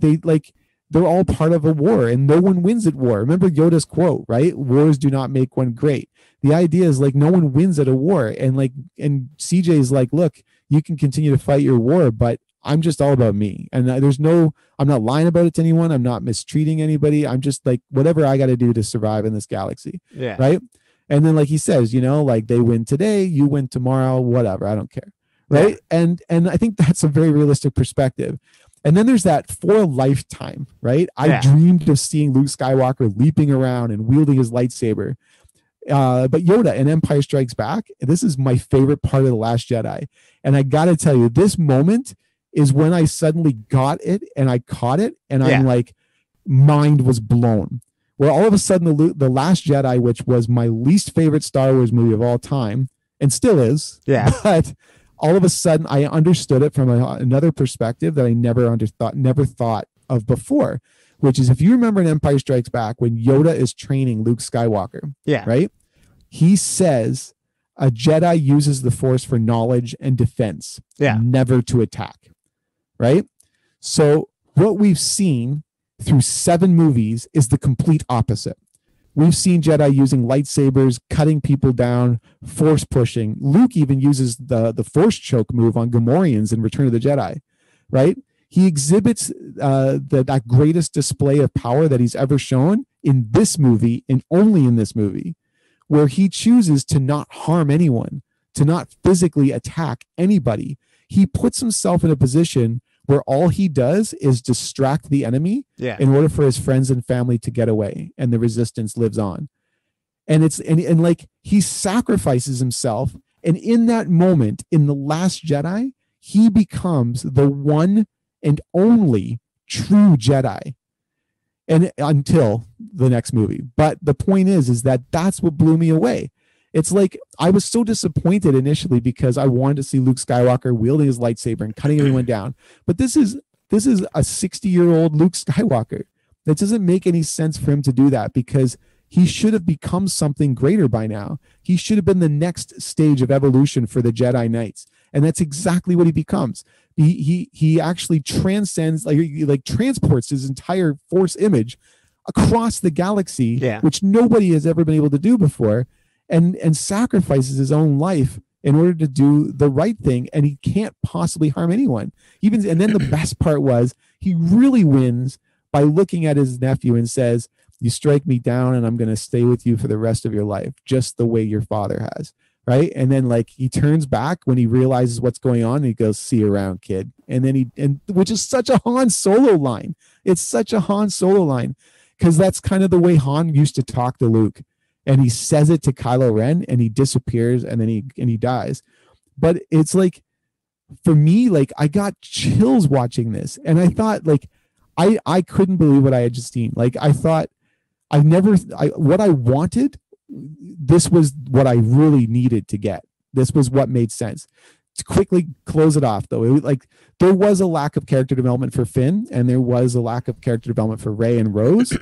They're all part of a war, and no one wins at war. Remember Yoda's quote, right? Wars do not make one great. The idea is like no one wins at a war, and CJ is like, look, you can continue to fight your war, but I'm just all about me, and I'm not lying about it to anyone. I'm not mistreating anybody. I'm just like whatever I got to do to survive in this galaxy, right? And then like he says, like they win today, you win tomorrow, whatever, I don't care, right? And I think that's a very realistic perspective. And then there's that for a lifetime, right? I dreamed of seeing Luke Skywalker leaping around and wielding his lightsaber. But Yoda in Empire Strikes Back, this is my favorite part of The Last Jedi. And I got to tell you, this moment is when I suddenly got it and I caught it. And I'm like, mind was blown. Where all of a sudden the Last Jedi, which was my least favorite Star Wars movie of all time, and still is, but all of a sudden I understood it from another perspective that I never thought of before, which is if you remember in Empire Strikes Back when Yoda is training Luke Skywalker, right? He says a Jedi uses the Force for knowledge and defense, never to attack, right? So what we've seen through 7 movies is the complete opposite. We've seen Jedi using lightsabers, cutting people down, force pushing. Luke even uses the force choke move on Gamorreans in Return of the Jedi, right? He exhibits that greatest display of power that he's ever shown in this movie and only in this movie, where he chooses to not harm anyone, to not physically attack anybody. He puts himself in a position where all he does is distract the enemy in order for his friends and family to get away, and the Resistance lives on. And like he sacrifices himself, and in that moment, in The Last Jedi, he becomes the one and only true Jedi, and until the next movie. But the point is that that's what blew me away. It's like I was so disappointed initially because I wanted to see Luke Skywalker wielding his lightsaber and cutting everyone down. But this is a 60-year-old Luke Skywalker. It doesn't make any sense for him to do that because he should have become something greater by now. He should have been the next stage of evolution for the Jedi Knights. And that's exactly what he becomes. He actually transcends, like transports his entire Force image across the galaxy, which nobody has ever been able to do before. And sacrifices his own life in order to do the right thing, and he can't possibly harm anyone. And then the best part was he really wins by looking at his nephew and says, "You strike me down, and I'm going to stay with you for the rest of your life, just the way your father has." Right? And then he turns back when he realizes what's going on, and he goes, "See you around, kid." And then which is such a Han Solo line. It's such a Han Solo line because that's kind of the way Han used to talk to Luke. And he says it to Kylo Ren, and he disappears, and then he dies. But it's like, for me, I got chills watching this, and I thought, I couldn't believe what I had just seen. I thought, what I wanted, this was what I really needed to get. This was what made sense. To quickly close it off, though, there was a lack of character development for Finn, and there was a lack of character development for Rey and Rose.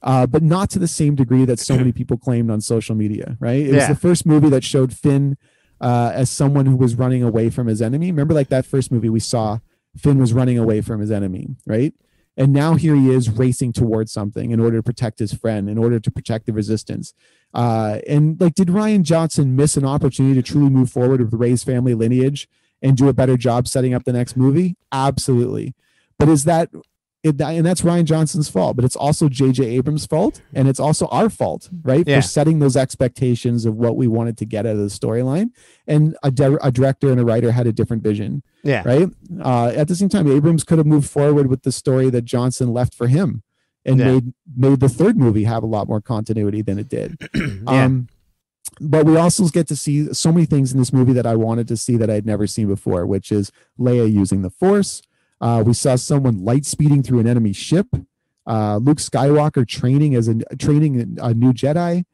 But not to the same degree that so many people claimed on social media, right? It was the first movie that showed Finn as someone who was running away from his enemy. Remember, that first movie we saw, Finn was running away from his enemy, right? And now here he is racing towards something in order to protect his friend, in order to protect the Resistance. And did Rian Johnson miss an opportunity to truly move forward with Rey's family lineage and do a better job setting up the next movie? Absolutely. But and that's Rian Johnson's fault, but it's also J.J. Abrams' fault, and it's also our fault, right? For setting those expectations of what we wanted to get out of the storyline. And a director and a writer had a different vision, right? At the same time, Abrams could have moved forward with the story that Johnson left for him and made the third movie have a lot more continuity than it did. But we also get to see so many things in this movie that I wanted to see that I had never seen before, which is Leia using the Force. We saw someone light speeding through an enemy ship. Luke Skywalker training a new Jedi.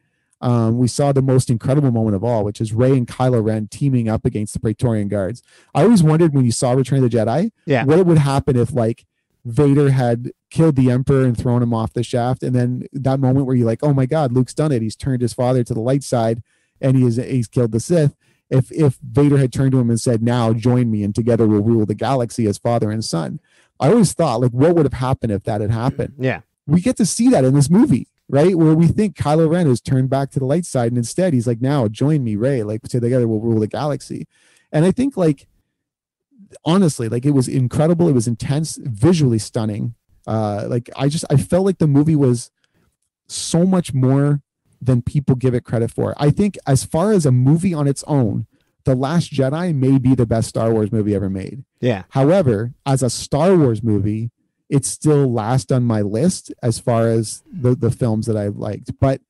We saw the most incredible moment of all, which is Rey and Kylo Ren teaming up against the Praetorian Guards. I always wondered when you saw Return of the Jedi, what would happen if Vader had killed the Emperor and thrown him off the shaft. And then that moment where you're like, oh my God, Luke's done it. He's turned his father to the light side and he's killed the Sith. If Vader had turned to him and said, now join me and together we'll rule the galaxy as father and son. I always thought, like, what would have happened if that had happened? Yeah. We get to see that in this movie, right? Where we think Kylo Ren has turned back to the light side and instead he's like, now join me, Rey, like together we'll rule the galaxy. And I think, like, honestly, like, it was incredible. It was intense, visually stunning. Like, I felt like the movie was so much more than people give it credit for. I think as far as a movie on its own, The Last Jedi may be the best Star Wars movie ever made. Yeah. However, as a Star Wars movie, it's still last on my list as far as the films that I've liked. But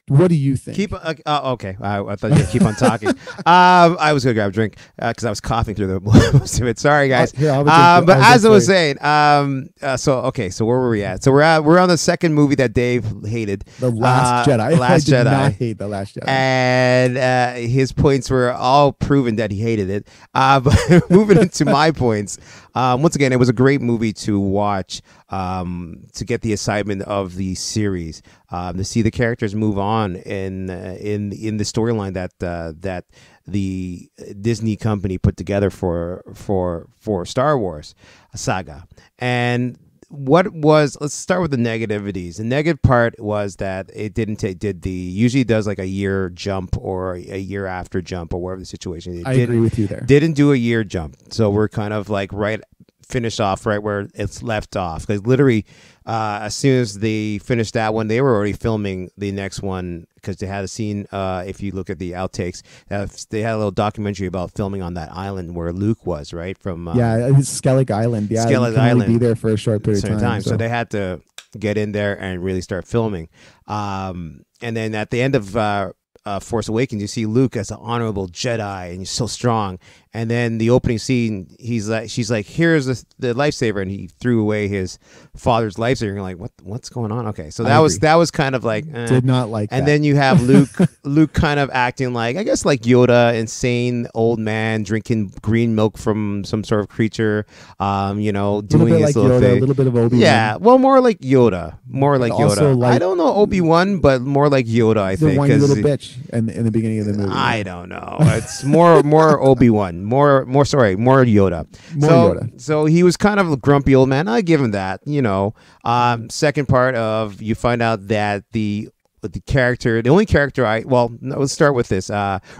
what do you think? Okay. I thought you would keep on talking. I was gonna grab a drink because I was coughing through the most of it. Sorry, guys. But as I was saying, so where were we at? So we're on the second movie that Dave hated, The Last Jedi. I did not hate The Last Jedi, and his points were all proven that he hated it. But moving into my points, once again, it was a great movie to watch, to get the excitement of the series, to see the characters move on in the storyline that the Disney company put together for Star Wars saga. And let's start with the negativities. The negative part was that it usually does like a year jump or a year after jump or whatever the situation is. I agree with you there. Didn't do a year jump. So we're kind of like finish off right where it's left off, because literally as soon as they finished that one, they were already filming the next one, because they had a scene, if you look at the outtakes, they had a little documentary about filming on that island where Luke was, right? From it's Skellig Island. Yeah, Skellig Island. only be there for a short period of time. So they had to get in there and really start filming. And then at the end of Force Awakens, you see Luke as an honorable Jedi and he's so strong. And then the opening scene, she's like, here's the lifesaver, and he threw away his father's lifesaver. And you're like, what's going on? Okay, so that was kind of like did not like. And that. then you have Luke kind of acting like, I guess, like Yoda, insane old man drinking green milk from some sort of creature, doing his little thing. A little bit of Obi-Wan. Yeah, well, more like Yoda. I don't know Obi-Wan, but more like Yoda, I think. The whiny little bitch in the beginning of the movie. I don't know. It's more Obi-Wan. More Yoda. Yoda. So he was kind of a grumpy old man. I give him that, Second part of, you find out that the only character let's start with this.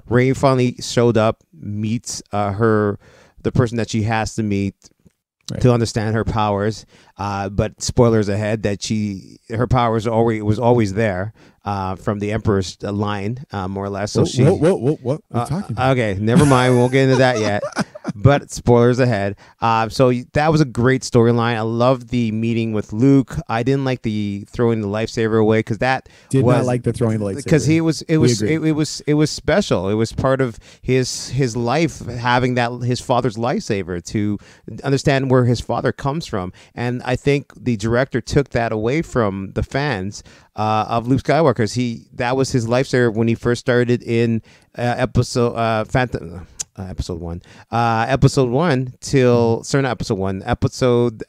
Rey finally showed up, meets the person that she has to meet. Right. To understand her powers, but spoilers ahead, that her powers was always there from the Emperor's line, more or less. So what are you talking about? Okay, never mind. We won't get into that yet. But spoilers ahead. So that was a great storyline. I loved the meeting with Luke. I didn't like the throwing the lifesaver away, because that not like the throwing the lightsaber, because it was special. It was part of his life, having his father's lightsaber, to understand where his father comes from. And I think the director took that away from the fans of Luke Skywalker. That was his lifesaver when he first started in episode one till episode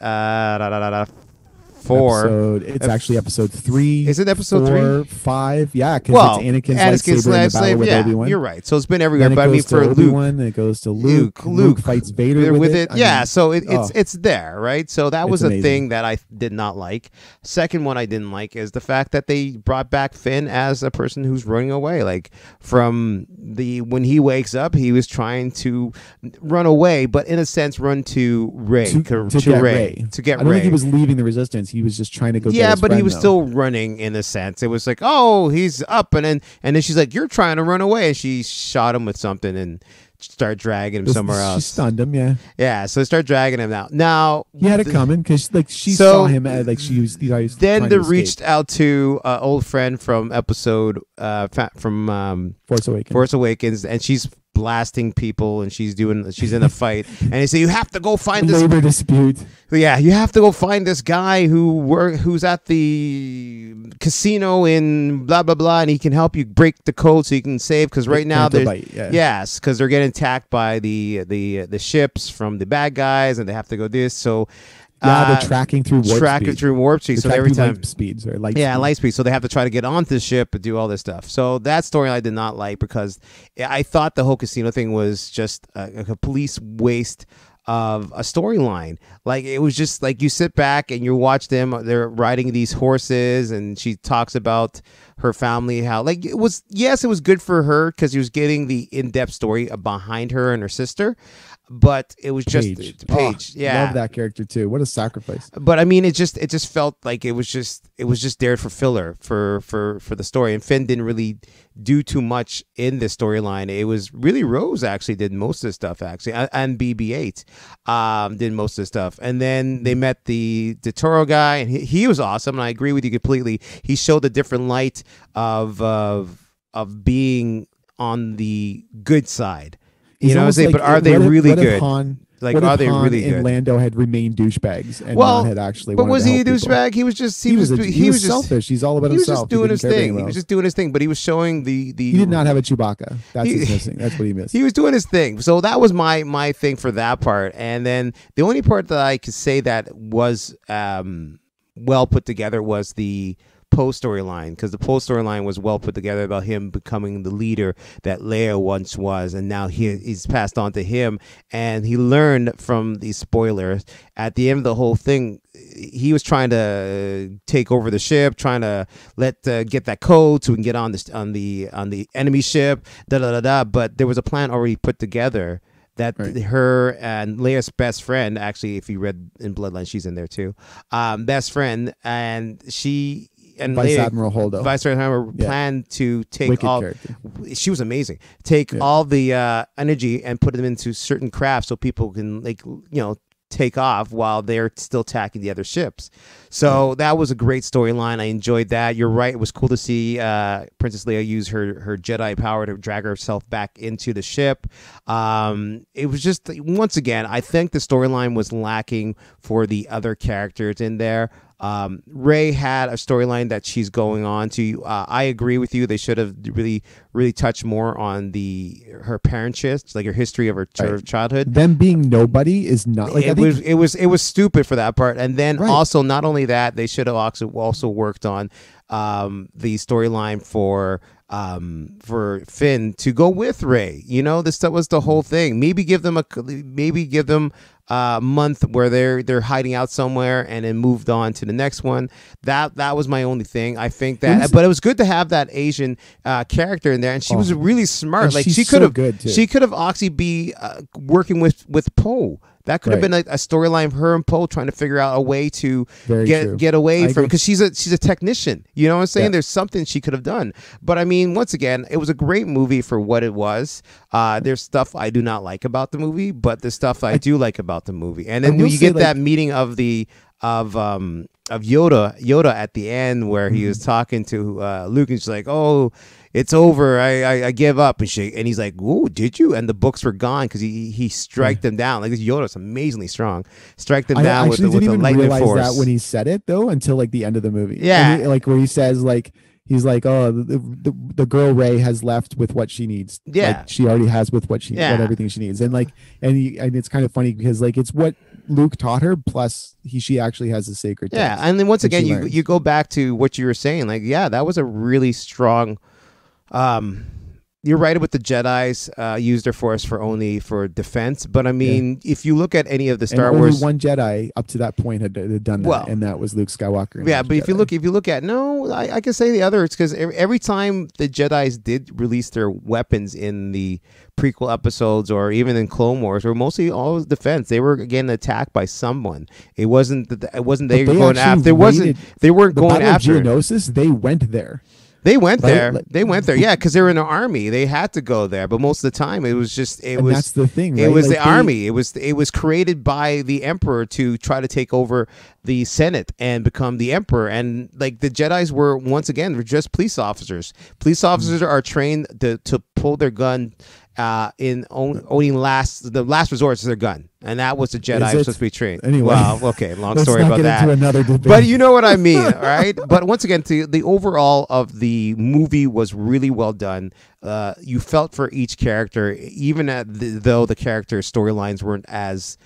4. It's actually episode 3. Is it episode 4, 5? Yeah, because it's Anakin's lightsaber in the battle with Obi-Wan. You're right. So it's been everywhere. But I mean, for Obi-Wan, then it goes to Luke. Luke fights Vader with it. So it's there, right? So that was a thing that I did not like. Second one I didn't like is the fact that they brought back Finn as a person who's running away. Like, when he wakes up, he was trying to run away, but in a sense run to Rey. To get Rey. I don't think he was leaving the Resistance. He was just trying to go. Yeah, but he was still running in a sense. It was like, oh, he's up, and then she's like, you're trying to run away, and she shot him with something and started dragging him somewhere else. She stunned him, yeah. Yeah, so they start dragging him out. Now he had it coming, because she saw him she was. Then they reached out to an old friend from episode Force Awakens, and she's blasting people, and she's in a fight, and they say, you have to go find this labor dispute. Yeah, you have to go find this guy who's at the casino in blah blah blah, and he can help you break the code so you can save, because right now yes, because they're getting attacked by the ships from the bad guys, and they have to go this. So they're tracking through warp speed. So every time light speeds or light light speed. So they have to try to get onto the ship and do all this stuff. So that story I did not like because I thought the whole casino thing was just a police waste of a storyline. Like it was just like you sit back and you watch them, they're riding these horses, and she talks about her family, how like it was good for her because he was getting the in-depth story behind her and her sister. But it was just Paige. Love that character too. What a sacrifice. But I mean, it just felt like it was just there for filler for the story. And Finn didn't really do too much in this storyline. It was really Rose actually did most of the stuff actually, and BB-8 did most of the stuff. And then they met the Toro guy, and he was awesome. And I agree with you completely. He showed a different light of being on the good side. You know what I'm saying? But are they really good? Are they really good? And Lando had remained douchebags and not had actually. But was he a douchebag? He was just he was just selfish. He's all about himself. He was just doing his thing. He was just doing his thing. But he was showing the. He did not have a Chewbacca. That's his missing. That's what he missed. He was doing his thing. So that was my thing for that part. And then the only part that I could say that was well put together was the Poe storyline, because the Poe storyline was well put together about him becoming the leader that Leia once was, and now he's passed on to him, and he learned from these spoilers at the end of the whole thing. He was trying to take over the ship, trying to get that code so we can get on the enemy ship, but there was a plan already put together that her and Leia's best friend, actually, if you read in Bloodline, she's in there too, best friend, and she and Vice Admiral Holdo. Vice Admiral planned to take Wicked all. Character. She was amazing. Take all the energy and put them into certain crafts so people can take off while they're still attacking the other ships. So that was a great storyline. I enjoyed that. You're right. It was cool to see Princess Leia use her Jedi power to drag herself back into the ship. It was just, once again, I think the storyline was lacking for the other characters in there. Rey had a storyline that she's going on to. I agree with you. They should have really touched more on her parentage, like her history of her childhood. Them being nobody is not like it was stupid for that part. And then also, not only that, they should have also worked on the storyline for Finn to go with Rey. This was the whole thing. Maybe give them a month where they're hiding out somewhere, and then moved on to the next one. That was my only thing. I think that, but it was good to have that Asian character in there, and she was really smart. Like she could have actually be working with Poe. That could have been a storyline of her and Poe trying to figure out a way to get away from, because she's a technician. You know what I'm saying? Yeah. There's something she could have done. But I mean, once again, it was a great movie for what it was. There's stuff I do not like about the movie, but the stuff I do like about the movie. And then you get that meeting of Yoda at the end where he was talking to Luke, and she's like, "Oh, it's over. I give up." And he's like, "Ooh, did you?" And the books were gone because he strike them down. Like, this Yoda's amazingly strong. Strike them down with the lightning force. I realize that when he said it though until like the end of the movie. Yeah, like where he says like. He's like, oh, the girl Rey has left with what she needs. Yeah, like, she already has with what what everything she needs, and like, and it's kind of funny because like it's what Luke taught her. Plus, she actually has a sacred text. Yeah, and then once again, you go back to what you were saying. Like, yeah, that was a really strong. You're right with the Jedis used their force for defense, but I mean, if you look at any of the Star Wars, one Jedi up to that point had done that, and that was Luke Skywalker. Yeah, but if you look at I can say the others, because every time the Jedis did release their weapons in the prequel episodes or even in Clone Wars, were mostly all defense. They were getting attacked by someone. It wasn't they going after. They weren't going after Geonosis. They went there. They went there. They went there. Yeah, because they were in an army. They had to go there. But most of the time, it was just that's the thing. Right? It was the army. It was created by the Emperor to try to take over the Senate and become the Emperor. And like the Jedis were, once again, they're just police officers. Police officers are trained to pull their gun in only the last resort is their gun. And that was the Jedi Is was it? supposed to be trained. Anyway. Well, okay, long Let's story not about get that. into another debate. But you know what I mean, right? But once again, the overall of the movie was really well done. You felt for each character, even though the character storylines weren't as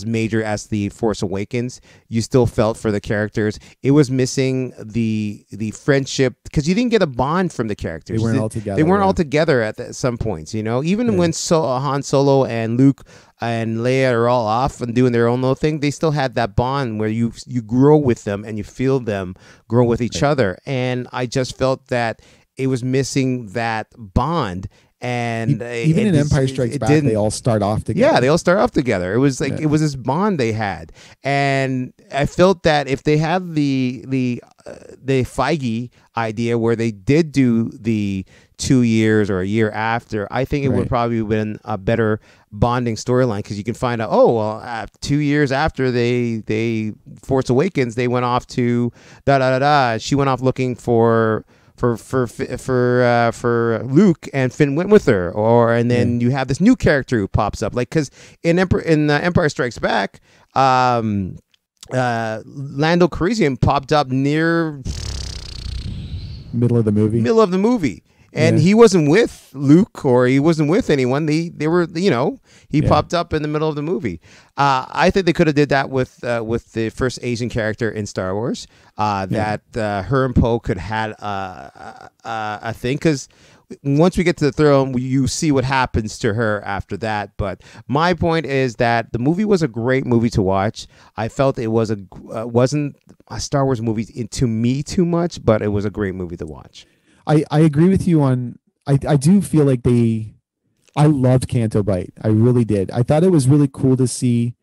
major as the Force Awakens. You still felt for the characters. It was missing the friendship because you didn't get a bond from the characters. They weren't all together. They weren't all together at some points. You know, even when Han Solo and Luke and Leia are all off and doing their own little thing, they still had that bond where you grow with them and you feel them grow with each other. And I just felt that it was missing that bond. And even in Empire Strikes Back, they all start off together. Yeah, they all start off together. It was like it was this bond they had, and I felt that if they had the Feige idea where they did do the 2 years or a year after, I think it would probably have been a better bonding storyline because you can find out, 2 years after they Force Awakens, they went off to da da da da. She went off looking for Luke, and Finn went with her, and then you have this new character who pops up, like because in Empire Strikes Back, Lando Calrissian popped up near middle of the movie. And he wasn't with Luke or he wasn't with anyone. They were, he popped up in the middle of the movie. I think they could have did that with the first Asian character in Star Wars. That her and Poe could had a thing because once we get to the throne, you see what happens to her after that. But my point is that the movie was a great movie to watch. I felt it was wasn't a Star Wars movie to me too much, but it was a great movie to watch. I agree with you on. I do feel like I loved Canto Bight. I really did. I thought it was really cool to see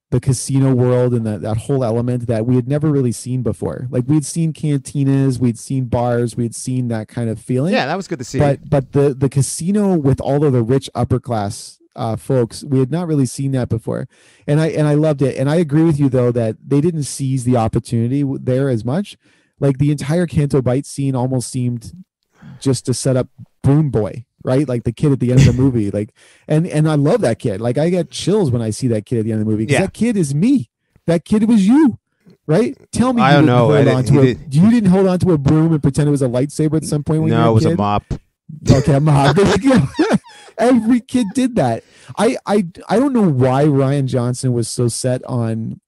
the casino world and that whole element that we had never really seen before. Like we'd seen cantinas, we'd seen bars, we'd seen that kind of feeling. Yeah, that was good to see. But the casino with all of the rich upper class folks, we had not really seen that before, and I loved it. And I agree with you though that they didn't seize the opportunity there as much. Like the entire Canto Bight scene almost seemed just to set up Broom Boy, right? Like the kid at the end of the movie. Like, and I love that kid. Like I get chills when I see that kid at the end of the movie because that kid is me. That kid was you, right? Tell me, I don't know. You didn't hold on to a broom and pretend it was a lightsaber at some point when you were a kid? No, it was a mop. Okay, a mop. Every kid did that. I don't know why Rian Johnson was so set on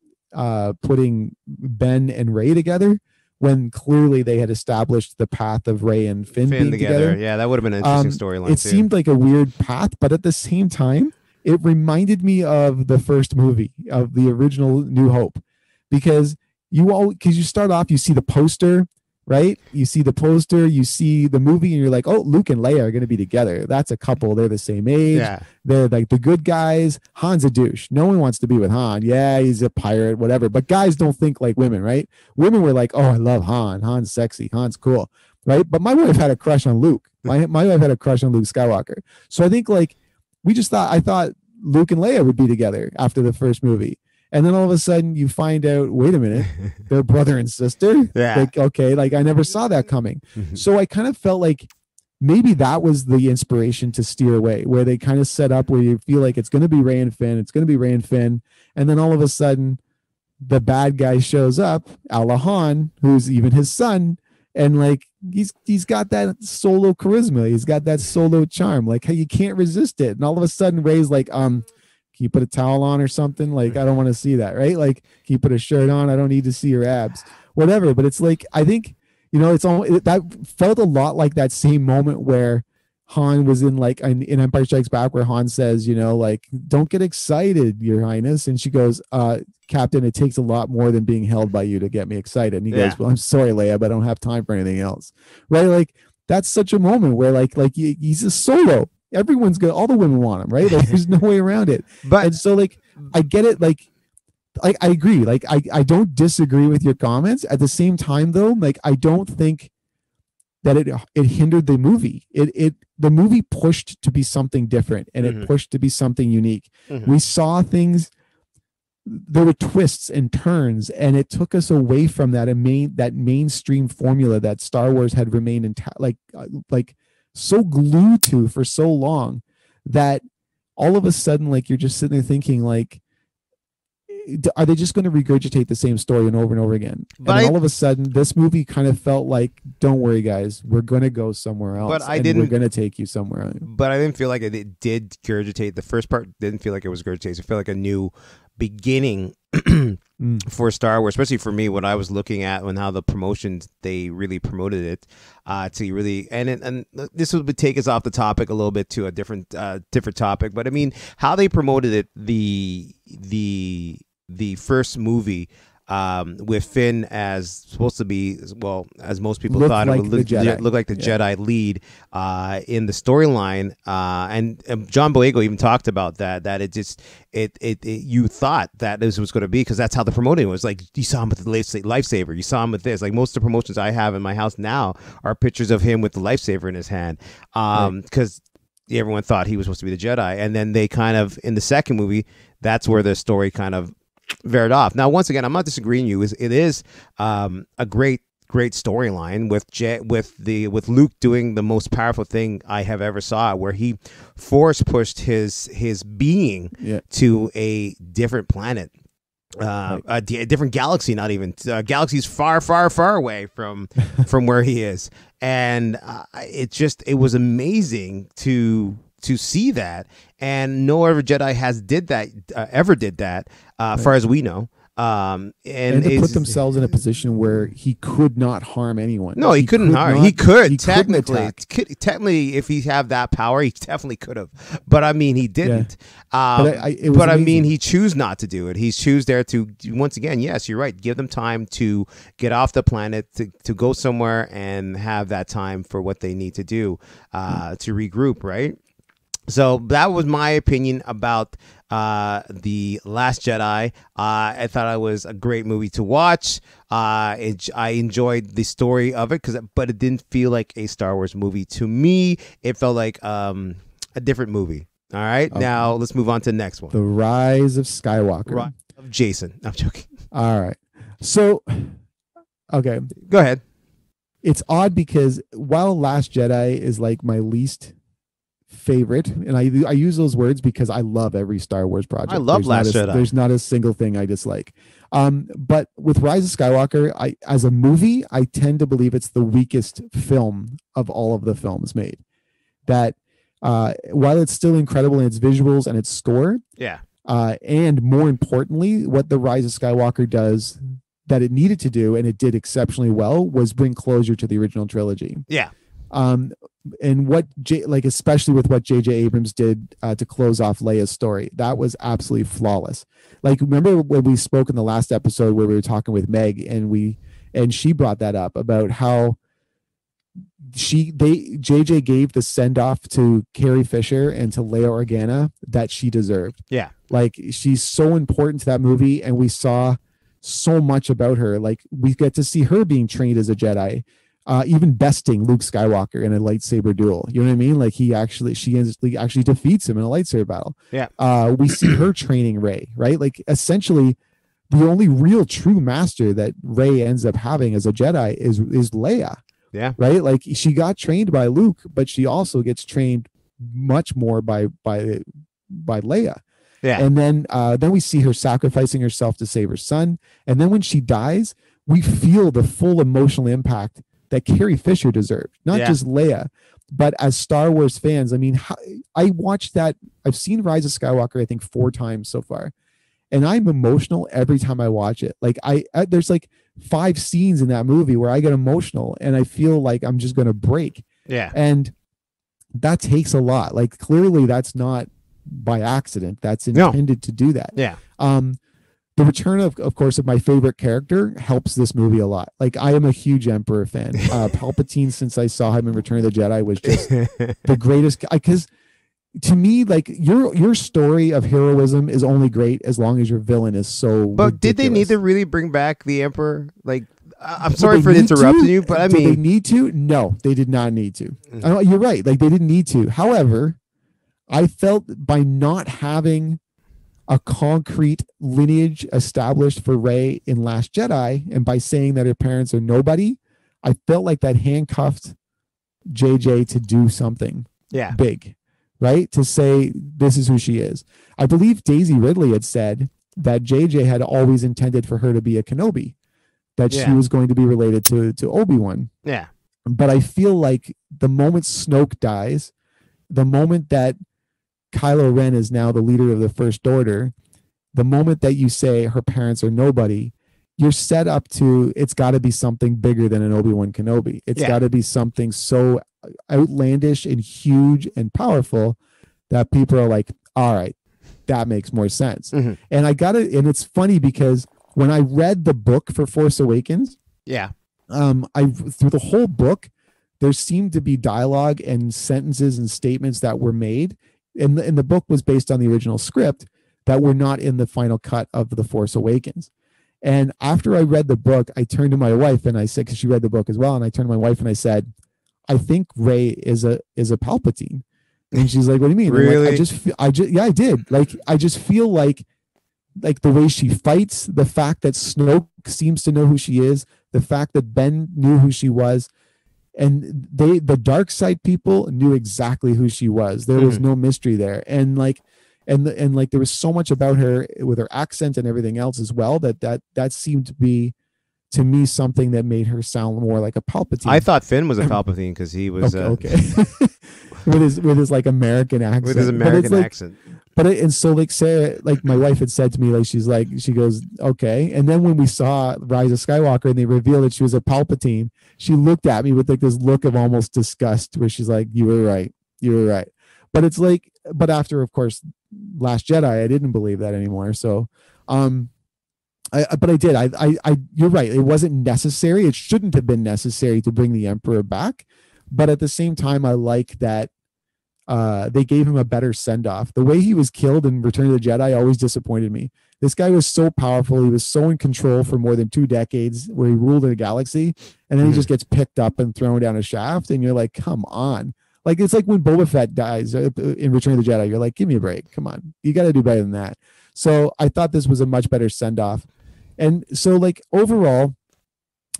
putting Ben and Rey together, when clearly they had established the path of Rey and Finn being together. Yeah, that would have been an interesting storyline. It seemed like a weird path, but at the same time, it reminded me of the first movie of the original New Hope, because you start off, you see the poster, right? You see the poster, you see the movie, and you're like, oh, Luke and Leia are going to be together. That's a couple. They're the same age. Yeah. They're like the good guys. Han's a douche. No one wants to be with Han. Yeah, he's a pirate, whatever. But guys don't think like women, right? Women were like, oh, I love Han. Han's sexy. Han's cool, right? But my wife had a crush on Luke. My wife had a crush on Luke Skywalker. So I think like I thought Luke and Leia would be together after the first movie. And then all of a sudden you find out, wait a minute, they're brother and sister. Yeah. Like, okay, like I never saw that coming. So I kind of felt like maybe that was the inspiration to steer away, where they kind of set up where you feel like it's going to be Rey and Finn. It's going to be Rey and Finn. And then all of a sudden the bad guy shows up, a la Han, who's even his son. And like, he's got that solo charisma. He's got that solo charm. Like, hey, you can't resist it. And all of a sudden Rey's like, can you put a towel on or something? Like, I don't want to see that, right? Like, can you put a shirt on? I don't need to see your abs, whatever. But it's like, I think, that felt a lot like that same moment where Han was in Empire Strikes Back, where Han says, like, don't get excited, Your Highness. And she goes, Captain, it takes a lot more than being held by you to get me excited. And he goes, well, I'm sorry, Leia, but I don't have time for anything else. Right? Like, that's such a moment where like he's a solo. Everyone's good. All the women want him, right? Like, there's no way around it. And so, like, I get it. Like, I agree. Like, I don't disagree with your comments. At the same time, though, like, I don't think that it hindered the movie. The movie pushed to be something different, and it pushed to be something unique. We saw things. There were twists and turns, and it took us away from that mainstream formula that Star Wars had remained like so glued to for so long, that all of a sudden, like, you're just sitting there thinking, like, are they just going to regurgitate the same story and over again? But And then all of a sudden, this movie kind of felt like, don't worry, guys, we're going to go somewhere else, we're going to take you somewhere else. But I didn't feel like it did regurgitate. The first part didn't feel like it was regurgitated. It felt like a new beginning for Star Wars, especially for me, what I was looking at and how the promotions, they really promoted it to really, and this would take us off the topic a little bit to a different topic, but I mean, how they promoted it, the first movie with Finn as supposed to be, well, as most people thought, like it would look like the Jedi lead in the storyline, and John Boyega even talked about that it just you thought that this was going to be, because that's how the promoting was. Like, you saw him with the lightsaber, you saw him with this. Like, most of the promotions I have in my house now are pictures of him with the lightsaber in his hand, because everyone thought he was supposed to be the Jedi. And then they kind of, in the second movie, that's where the story kind of veered off. Now, once again, I'm not disagreeing with you. It is a great storyline with Luke doing the most powerful thing I have ever saw, where he force pushed his being to a different planet, a different galaxy, not even galaxies far away from where he is. And it was amazing to see that, and no other Jedi ever did that, far as we know. And to put themselves in a position where he could not harm anyone. No, he couldn't harm. He could technically, if he had that power, he definitely could have. But I mean, he didn't. But I mean, he chose not to do it. He chose there to, once again, yes, you're right, give them time to get off the planet, to go somewhere and have that time for what they need to do, to regroup, right? So that was my opinion about The Last Jedi. I thought it was a great movie to watch. I enjoyed the story of it, but it didn't feel like a Star Wars movie to me. It felt like a different movie. All right, okay. Now let's move on to the next one. The Rise of Skywalker. Rise of Jason. I'm joking. All right. So, okay. Go ahead. It's odd because while Last Jedi is like my least favorite, and I use those words because I love every Star Wars project. I love Last Jedi. There's not a single thing I dislike. But with Rise of Skywalker, as a movie, I tend to believe it's the weakest film of all of the films made. That while it's still incredible in its visuals and its score, and more importantly, what the Rise of Skywalker does that it needed to do, and it did exceptionally well, was bring closure to the original trilogy. Yeah. And especially with what J.J. Abrams did to close off Leia's story, that was absolutely flawless. Like, remember when we spoke in the last episode where we were talking with Meg, and she brought that up about how J.J. gave the send off to Carrie Fisher and to Leia Organa that she deserved. Yeah, like, she's so important to that movie, and we saw so much about her. Like, we get to see her being trained as a Jedi. Even besting Luke Skywalker in a lightsaber duel. You know what I mean? Like, she actually defeats him in a lightsaber battle. Yeah. We see her training Rey, right? Like, essentially the only real true master that Rey ends up having as a Jedi is Leia. Yeah. Right? Like, she got trained by Luke, but she also gets trained much more by Leia. Yeah. And then we see her sacrificing herself to save her son. And then when she dies, we feel the full emotional impact that Carrie Fisher deserved, not just Leia, but as Star Wars fans. I mean, I watched that. I've seen Rise of Skywalker, I think 4 times so far, and I'm emotional every time I watch it. Like, there's like 5 scenes in that movie where I get emotional and I feel like I'm just going to break. Yeah. And that takes a lot. Like, clearly that's not by accident. That's intended to do that. Yeah. The return of course, of my favorite character helps this movie a lot. Like, I am a huge Emperor fan. Palpatine, since I saw him in Return of the Jedi, was just the greatest. Because to me, like, your story of heroism is only great as long as your villain is so. But ridiculous. Did they need to really bring back the Emperor? Like, I'm sorry for interrupting you, but I mean, did they need to? No, they did not need to. You're right. Like, they didn't need to. However, I felt by not having a concrete lineage established for Rey in Last Jedi, and by saying that her parents are nobody, I felt like that handcuffed JJ to do something big, right? To say this is who she is. I believe Daisy Ridley had said that JJ had always intended for her to be a Kenobi, that she Yeah. was going to be related to Obi-Wan. Yeah. But I feel like the moment Snoke dies, the moment that Kylo Ren is now the leader of the First Order, the moment that you say her parents are nobody, you're set up to, it's got to be something bigger than an Obi-Wan Kenobi. It's Yeah. got to be something so outlandish and huge and powerful that people are like, all right, that makes more sense. Mhm. And and it's funny because when I read the book for Force Awakens, Yeah. through the whole book, there seemed to be dialogue and sentences and statements that were made, and the book was based on the original script, that were not in the final cut of The Force Awakens. And after I read the book, I turned to my wife and I said, because she read the book as well, and I turned to my wife and I said, I think Rey is a Palpatine. And she's like, what do you mean? Really? Like, yeah, I did. Like, I just feel like the way she fights, the fact that Snoke seems to know who she is, the fact that Ben knew who she was, and the dark side people knew exactly who she was. There was no mystery there. And like, and there was so much about her with her accent and everything else as well, that seemed to be, to me, something that made her sound more like a Palpatine. I thought Finn was a Palpatine because he was okay. with his like American accent. With his American accent. But and so like Sarah, like my wife had said to me, like she goes, okay. And then when we saw Rise of Skywalker and they revealed that she was a Palpatine, she looked at me with like this look of almost disgust, where she's like, you were right. But it's like, but after, of course, Last Jedi, I didn't believe that anymore. So, but I did. You're right. It wasn't necessary. It shouldn't have been necessary to bring the Emperor back. But at the same time, I like that they gave him a better send off. The way he was killed in Return of the Jedi always disappointed me. This guy was so powerful. He was so in control for more than 2 decades, where he ruled a galaxy, and then he just gets picked up and thrown down a shaft. And you're like, come on. Like, it's like when Boba Fett dies in Return of the Jedi. You're like, give me a break. Come on. You got to do better than that. So I thought this was a much better send off. And so, like, overall,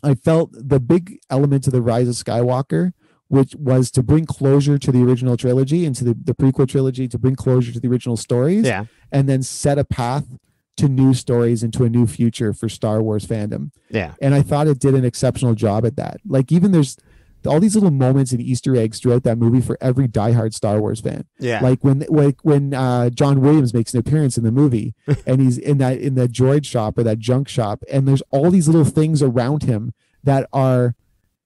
I felt the big element to the Rise of Skywalker, which was to bring closure to the original trilogy and to the prequel trilogy, to bring closure to the original stories, and then set a path to new stories and to a new future for Star Wars fandom. Yeah. And I thought it did an exceptional job at that. Like, even there's all these little moments and Easter eggs throughout that movie for every diehard Star Wars fan. Yeah. Like when John Williams makes an appearance in the movie and he's in the droid shop or that junk shop, and there's all these little things around him that are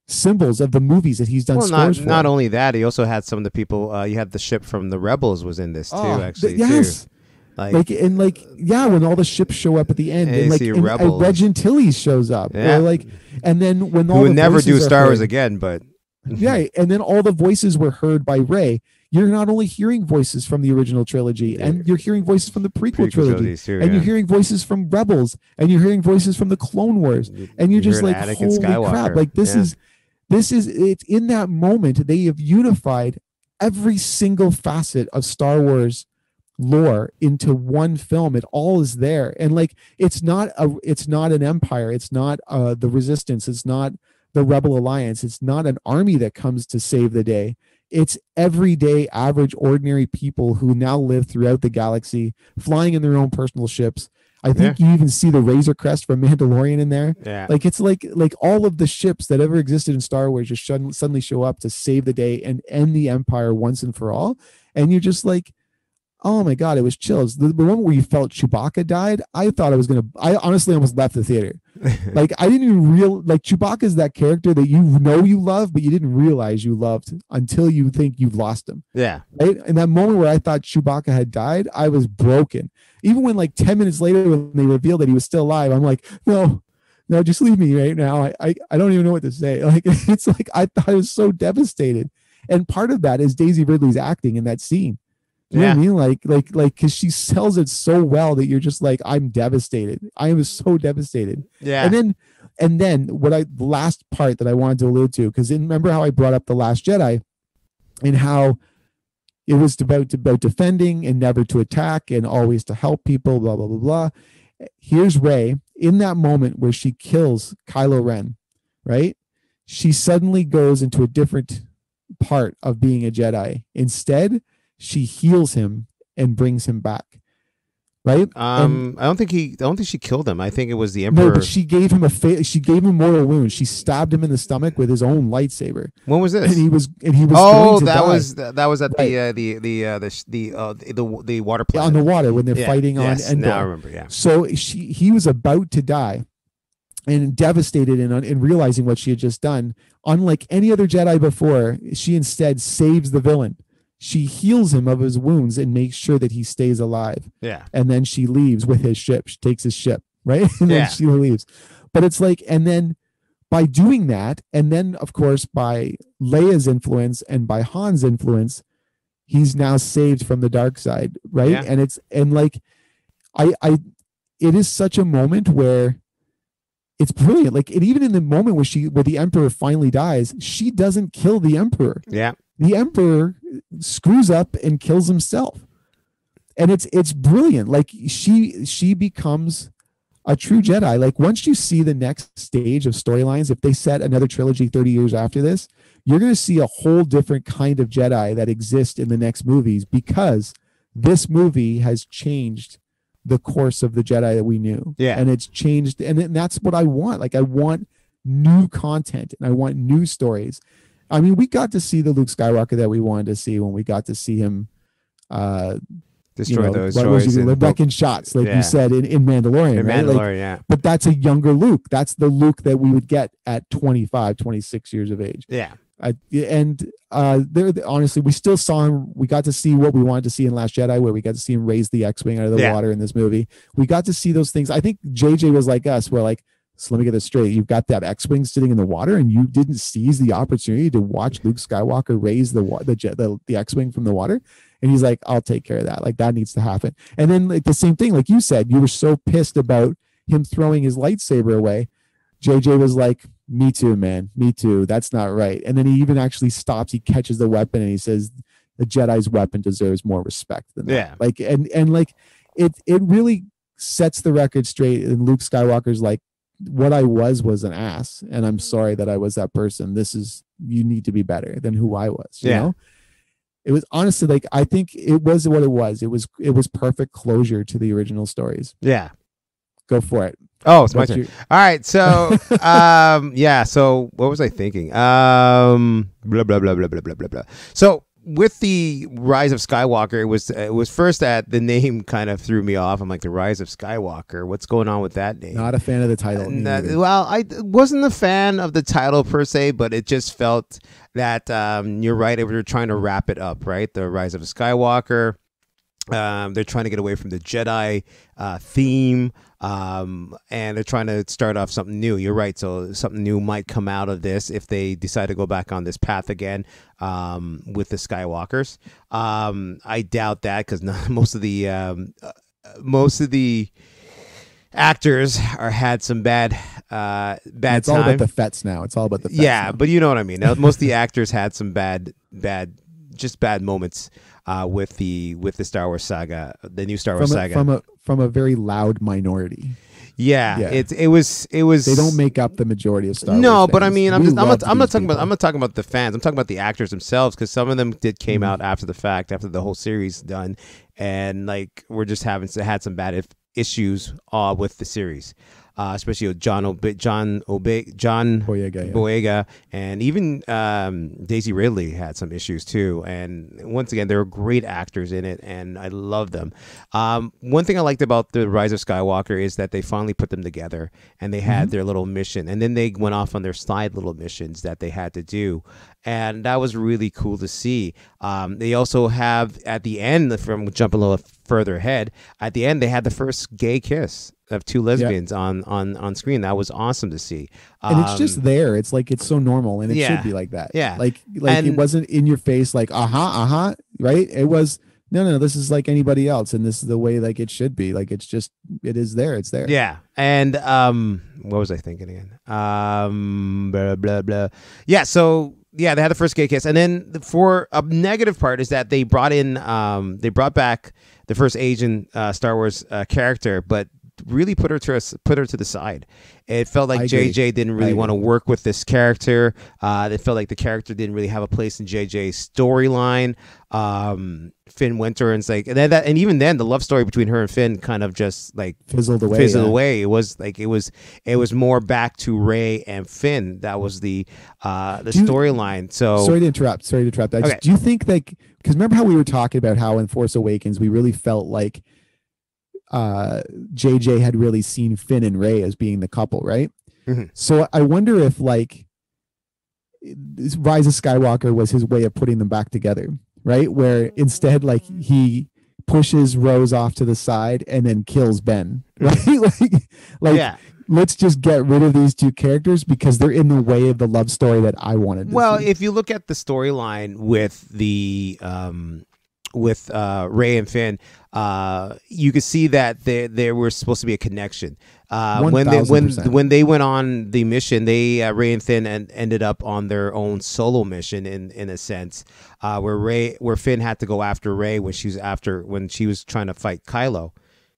symbols of the movies that he's done. Well, scores not for. only that, he also had some of the people. You had the ship from the Rebels was in this too. Actually, yes. Too. When all the ships show up at the end, and Rebels. Reg Antilles shows up, yeah. or and then when all we would the never do Star Wars heard, again, but yeah, and then all the voices were heard by Rey. You're not only hearing voices from the original trilogy, and you're hearing voices from the prequel trilogy, too, and you're hearing voices from Rebels, and you're hearing voices from the Clone Wars, and you're just like, holy crap! Like this is it's in that moment they have unified every single facet of Star Wars lore into one film. It all is there, and like it's not an empire, it's not the resistance, it's not the Rebel Alliance, it's not an army that comes to save the day. It's everyday, average, ordinary people who now live throughout the galaxy, flying in their own personal ships. I think you even see the Razor Crest from Mandalorian in there. Yeah. Like it's like all of the ships that ever existed in Star Wars just suddenly show up to save the day and end the Empire once and for all. And you're just like, oh my God, it was chills. The moment where you felt Chewbacca died, I thought I honestly almost left the theater. Like I didn't even like Chewbacca is that character that you love, but you didn't realize you loved until you think you've lost him. Yeah. Right. And that moment where I thought Chewbacca had died, I was broken. Even when like 10 minutes later, when they revealed that he was still alive, I'm like, no, just leave me right now. I don't even know what to say. Like, it's like, I thought I was so devastated. And part of that is Daisy Ridley's acting in that scene. You know what I mean? Like, cause she sells it so well that you're just like, I'm devastated. I was so devastated. Yeah. And then the last part that I wanted to allude to, cause remember how I brought up The Last Jedi and how it was about defending and never to attack and always to help people, blah, blah, blah, blah. Here's Rey in that moment where she kills Kylo Ren, right? She suddenly goes into a different part of being a Jedi. Instead, she heals him and brings him back. Right? And I don't think she killed him. I think it was the no, Emperor. but she gave him she gave him mortal wounds. She stabbed him in the stomach with his own lightsaber. When was this? And he was Oh, going to that die. was at Right. the water Yeah, planet. on the water when they're fighting on yes, Endor. now I remember. Yeah. So he was about to die, and devastated in realizing what she had just done. Unlike any other Jedi before, she instead saves the villain. She heals him of his wounds and makes sure that he stays alive. Yeah. And then she leaves with his ship. She takes his ship, right? And Yeah. then she leaves. But it's like, and then by doing that, and then of course by Leia's influence and by Han's influence, he's now saved from the dark side, right? Yeah. And it is such a moment where it's brilliant. Like, and even in the moment where the Emperor finally dies, she doesn't kill the Emperor. Yeah. The Emperor screws up and kills himself, and it's brilliant. Like she becomes a true Jedi. Like once you see the next stage of storylines, if they set another trilogy 30 years after this, you're going to see a whole different kind of Jedi that exists in the next movies, because this movie has changed the course of the Jedi that we knew. Yeah. And it's changed, and that's what I want. Like I want new content and I want new stories. I mean, we got to see the Luke Skywalker that we wanted to see when we got to see him destroy those droids wrecking shots, like you said in Mandalorian, right? Mandalorian, yeah. But that's a younger Luke. That's the Luke that we would get at 25, 26 years of age. Yeah. Honestly, we still saw him. We got to see what we wanted to see in Last Jedi, where we got to see him raise the X-wing out of the water in this movie. We got to see those things. I think JJ was like us. We're like, so let me get this straight. You've got that X-wing sitting in the water, and you didn't seize the opportunity to watch Luke Skywalker raise the X-wing from the water. And he's like, I'll take care of that. Like that needs to happen. And then like the same thing, like you said, you were so pissed about him throwing his lightsaber away. JJ was like, me too, man. Me too. That's not right. And then he even actually stops. He catches the weapon and he says, the Jedi's weapon deserves more respect than that. Yeah. Like, and like it really sets the record straight. And Luke Skywalker's like, what I was an ass, and I'm sorry that I was that person. You need to be better than who I was. You know? It was honestly like, I think it was what it was. It was perfect closure to the original stories. Yeah. Go for it. Oh, it's my turn. All right. So, So what was I thinking? Blah, blah, blah, blah, blah, blah, blah, blah. So with the Rise of Skywalker, it was first that the name kind of threw me off. I'm like, the Rise of Skywalker. What's going on with that name? Not a fan of the title. Well, I wasn't a fan of the title per se, but it just felt that you're right. They were trying to wrap it up, right? The Rise of Skywalker. They're trying to get away from the Jedi theme, and they're trying to start off something new. You're right. So something new might come out of this if they decide to go back on this path again with the Skywalkers. I doubt that, because most of the actors had some bad it's all about the Fets now. It's all about the Fets now. But you know what I mean. Most of the actors had some bad moments with the Star Wars saga, the new Star Wars saga, from a very loud minority. Yeah. It was. They don't make up the majority of Star Wars. No, but I mean, I'm not talking about the fans. I'm talking about the actors themselves, because some of them came out after the fact, after the whole series done, and like we're just had some bad issues with the series. Especially with John Boyega, and even Daisy Ridley had some issues too. And once again, there were great actors in it, and I love them. One thing I liked about the Rise of Skywalker is that they finally put them together, and they had their little mission, and then they went off on their side little missions that they had to do. And that was really cool to see. They also have at the end, from jumping a little further ahead, at the end they had the first gay kiss of two lesbians on screen. That was awesome to see. And it's just there. It's like, it's so normal, and it should be like that. Yeah. Like it wasn't in your face, like, right? It was, no, this is like anybody else, and this is the way like it should be. Like it is there. It's there. Yeah. And what was I thinking again? Blah, blah, blah. Yeah, so yeah, they had the first gay kiss. And then for a negative part is that they brought back the first Asian Star Wars character, but really put her to the side. It felt like I agree. JJ didn't really want to work with this character. It felt like the character didn't really have a place in JJ's storyline. Finn Winter, and it's like, and even then, the love story between her and Finn kind of just like fizzled away. It was like it was more back to Rey and Finn. That was the storyline. So sorry to interrupt. Okay. Do you think, like, because remember how we were talking about how in Force Awakens we really felt like JJ had really seen Finn and Rey as being the couple, right? Mm-hmm. So I wonder if, like, Rise of Skywalker was his way of putting them back together, right? Where instead, like, he pushes Rose off to the side and then kills Ben, right? Yeah. Let's just get rid of these two characters because they're in the way of the love story that I wanted to see. If you look at the storyline with the Rey and Finn, you could see that there was supposed to be a connection. When they went on the mission, Rey and Finn ended up on their own solo mission in a sense, where Finn had to go after Rey when she was trying to fight Kylo.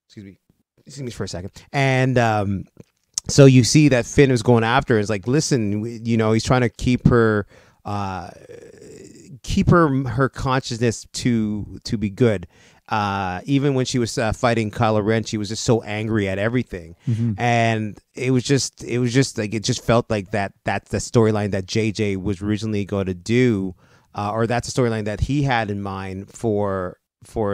Excuse me for a second. And so you see that Finn was going after her. It's like, listen, he's trying to keep her consciousness to be good. Even when she was fighting Kylo Ren, she was just so angry at everything. Mm-hmm. And it was just like, it just felt like that's the storyline that JJ was originally going to do, or that's a storyline that he had in mind for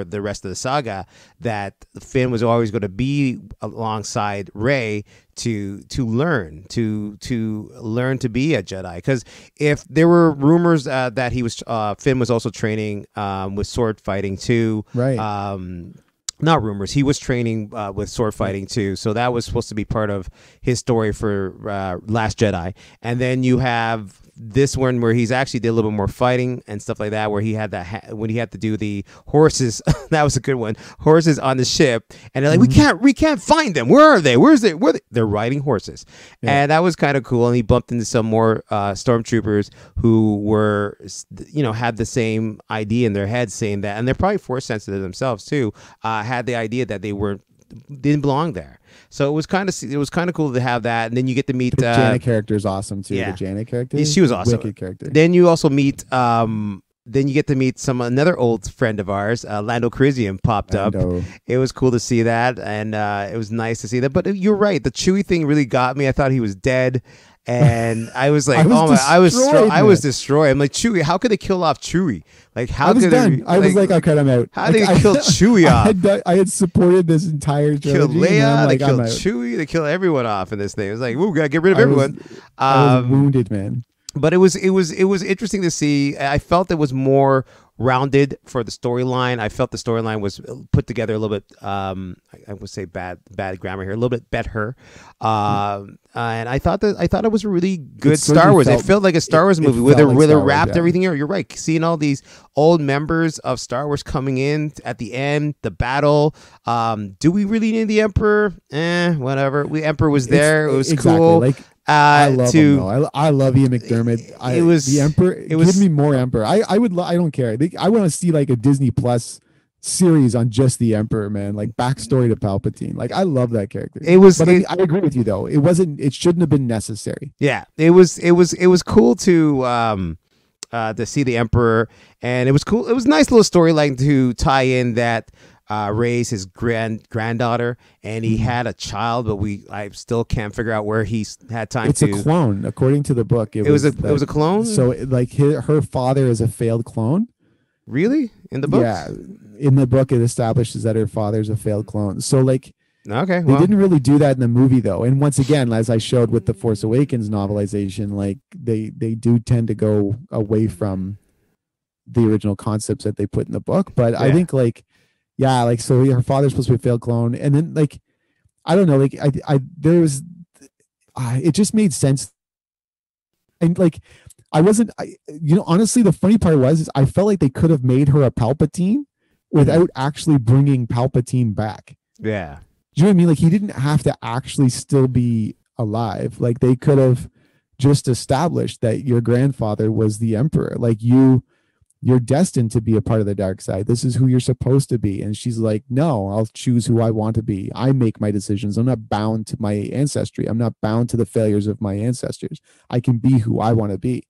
the rest of the saga, that Finn was always going to be alongside Rey to learn to be a Jedi. Because if there were rumors that he was Finn was also training with sword fighting too, right? Not rumors. He was training with sword fighting too, so that was supposed to be part of his story for Last Jedi. And then you have this one where he's actually did a little bit more fighting and stuff like that, where he had when he had to do the horses. That was a good one. Horses on the ship, and they're like, we can't find them. Where are they? Where are they? They're riding horses, and that was kind of cool. And he bumped into some more stormtroopers who were, had the same idea in their heads, saying that, and they're probably force sensitive themselves too. Had the idea that they didn't belong there. So it was kind of cool to have that, and then you get to meet the Jaina character is awesome too. Yeah. The Jaina character, she was awesome. Wicked character. Then you also meet then you get to meet another old friend of ours, Lando Calrissian popped up. It was cool to see that, and it was nice to see that. But you're right, the Chewie thing really got me. I thought he was dead. And I was like, I was destroyed. I'm like, Chewie, how could they kill off Chewie? Like, how could they? I was like, okay, I'm out. How did they kill Chewie off? I had supported this entire trilogy. Killed Leia, they killed Chewie, they killed everyone off in this thing. It was like, we gotta get rid of everyone. I was wounded, man. But it was interesting to see. I felt it was more rounded for the storyline. I felt the storyline was put together a little bit. I would say bad grammar here. A little bit better. And I thought it was a really good Star Wars. It felt like a Star Wars movie where they wrapped everything here. You're right. Seeing all these old members of Star Wars coming in at the end, the battle. Do we really need the Emperor? Whatever. The Emperor was there. It was cool. Like, I love him, though. I love Ian McDermott. The Emperor. Give me more Emperor. I don't care. I want to see like a Disney Plus series on just the Emperor, man. Like backstory to Palpatine. Like I love that character. I agree with you though. It shouldn't have been necessary. Yeah, it was cool to see the Emperor, and it was cool. It was a nice little storyline to tie in that. Rey's his granddaughter, and he had a child, but I still can't figure out where he had time to. It's a clone, according to the book. It was a clone. So, like, her father is a failed clone. Really, in the book? Yeah, in the book, it establishes that her father's a failed clone. So, like, okay, they didn't really do that in the movie, though. And once again, as I showed with the Force Awakens novelization, like they do tend to go away from the original concepts that they put in the book. But I think like. Yeah, like so her father's supposed to be a failed clone, and then like I don't know, like it just made sense, and like honestly, the funny part is I felt like they could have made her a Palpatine without actually bringing Palpatine back. Yeah, do you know what I mean? Like he didn't have to actually still be alive. Like they could have just established that your grandfather was the Emperor. Like you you're destined to be a part of the dark side. This is who you're supposed to be. And she's like, no, I'll choose who I want to be. I make my decisions. I'm not bound to my ancestry. I'm not bound to the failures of my ancestors. I can be who I want to be.